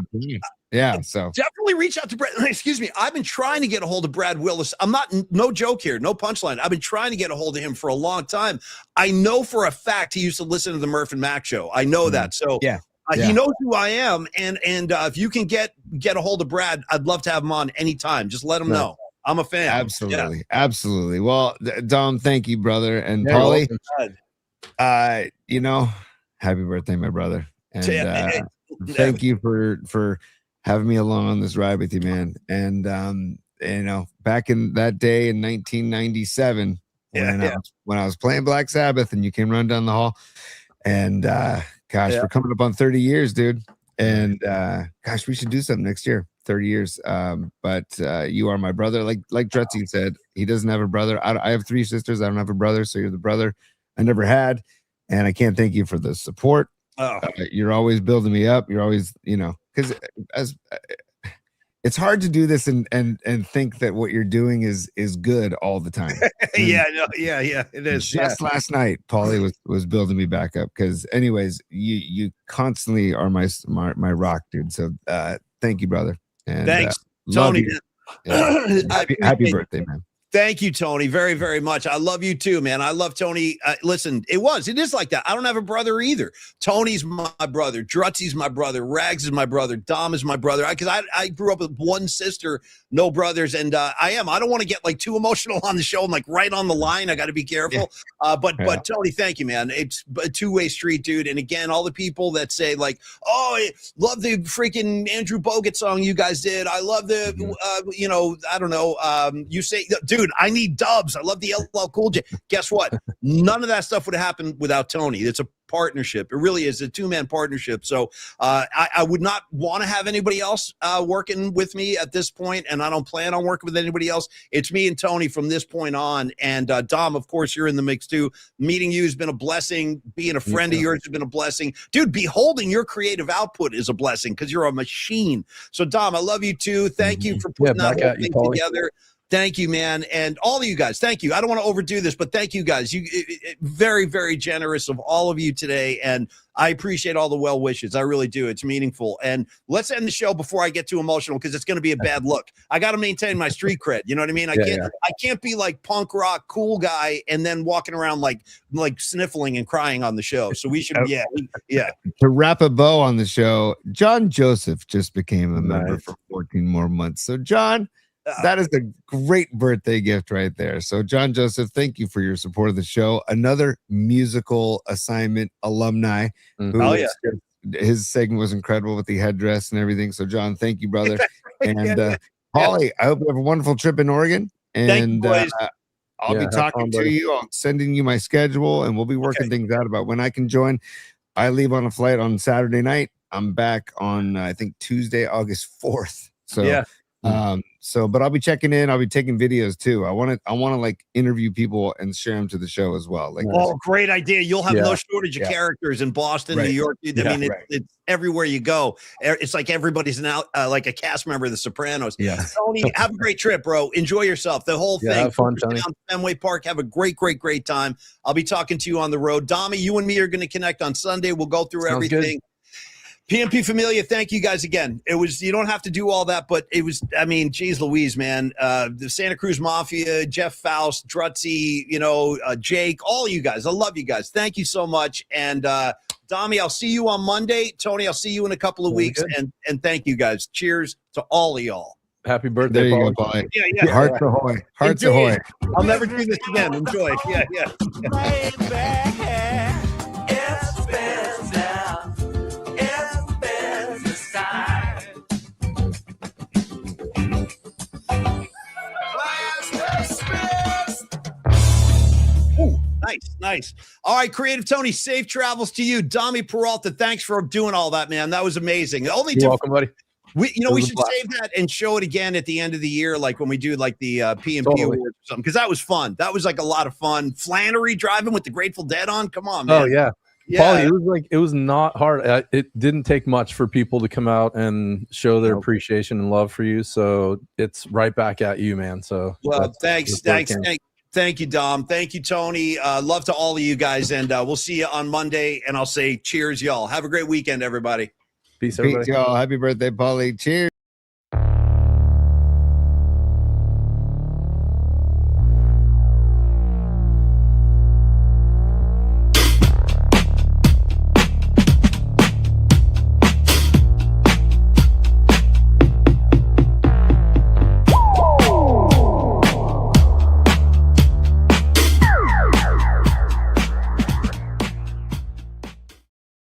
Yeah, so definitely reach out to Brad. Excuse me. I've been trying to get a hold of Brad Willis. I'm not, no joke here, no punchline. I've been trying to get a hold of him for a long time. I know for a fact he used to listen to the Murph and Mac show. I know that. So he knows who I am. And if you can get a hold of Brad, I'd love to have him on anytime. Just let him know. I'm a fan. Absolutely. Well, Dom, thank you, brother. And Paulie, happy birthday, my brother. And thank you for having me along on this ride with you, man. And back in that day in 1997, when I was playing Black Sabbath, and you came running down the hall, and we're coming up on 30 years, dude. And we should do something next year. 30 years. But you are my brother. Like Drutzy said, he doesn't have a brother. I have 3 sisters. I don't have a brother, so you're the brother I never had, and I can't thank you for the support. You're always building me up. You're always, because it's hard to do this and think that what you're doing is good all the time. It is. Just last night, Paulie was building me back up because, anyways, you constantly are my rock, dude. So thank you, brother. And thanks, Tony. Happy birthday, man. Thank you, Tony, very, very much. I love you too, man. I love Tony. Listen, it is like that. I don't have a brother either. Tony's my brother. Drutzy's my brother. Rags is my brother. Dom is my brother. Because I grew up with one sister, no brothers. And I don't want to get like too emotional on the show. I'm like right on the line. I got to be careful. But Tony, thank you, man. It's a two-way street, dude. And again, all the people that say like, oh, I love the freaking Andrew Bogut song you guys did. I love the, I don't know. You say, dude, I need dubs. I love the LL Cool J. Guess what? None of that stuff would happen without Tony. It's a partnership. It really is a two-man partnership. So I would not want to have anybody else working with me at this point, and I don't plan on working with anybody else. It's me and Tony from this point on. And Dom, of course, you're in the mix too. Meeting you has been a blessing. Being a friend of yours has been a blessing. Dude, beholding your creative output is a blessing because you're a machine. So Dom, I love you too. Thank you for putting that whole thing together. Thank you, man. And all of you guys, thank you. I don't want to overdo this, but thank you guys. You very, very generous of all of you today. And I appreciate all the well wishes. I really do. It's meaningful. And let's end the show before I get too emotional because it's going to be a bad look. I got to maintain my street cred. You know what I mean? I can't be like punk rock cool guy and then walking around like sniffling and crying on the show. So we should, yeah. To wrap a bow on the show, John Joseph just became a member for 14 more months. So John, that is a great birthday gift right there. So John Joseph, thank you for your support of the show. Another musical assignment alumni. His segment was incredible with the headdress and everything. So John, thank you, brother. And Paulie, I hope you have a wonderful trip in Oregon. And I'll be talking to you. I'm sending you my schedule and we'll be working things out about when I can join. I leave on a flight on Saturday night. I'm back on, I think, Tuesday, August 4th. So but I'll be checking in. I'll be taking videos too. I want to like interview people and share them to the show as well. Like, great idea. You'll have no shortage of characters in Boston, New York. I mean, it's everywhere you go. It's like everybody's like a cast member of The Sopranos. Tony, have a great trip, bro. Enjoy yourself. The whole thing. Have fun, Tony. Down Fenway Park. Have a great time. I'll be talking to you on the road. Dami, you and me are going to connect on Sunday. We'll go through everything. PMP Familia, thank you guys again. It was, you don't have to do all that, but it was, I mean, geez Louise, man. The Santa Cruz Mafia, Jeff Faust, Drutzy, Jake, all you guys. I love you guys. Thank you so much. And Dami, I'll see you on Monday. Tony, I'll see you in a couple of weeks. And thank you guys. Cheers to all of y'all. Happy birthday, Paul. Yeah. Hearts ahoy. Hearts ahoy. I'll never do this again. Enjoy. Yeah. Nice. All right, Creative Tony, safe travels to you. Dami Peralta, thanks for doing all that, man. That was amazing. You're welcome, buddy. We should save that and show it again at the end of the year, like when we do like the PMP Awards or something, because that was fun. That was like a lot of fun. Flannery driving with the Grateful Dead on. Come on, man. Oh yeah. Paulie, it was not hard. It didn't take much for people to come out and show their appreciation and love for you. So it's right back at you, man. So thanks. Thank you, Dom. Thank you, Tony. Love to all of you guys, and we'll see you on Monday. And I'll say cheers, y'all. Have a great weekend, everybody. Peace, everybody. Peace, y'all. Happy birthday, Paulie. Cheers.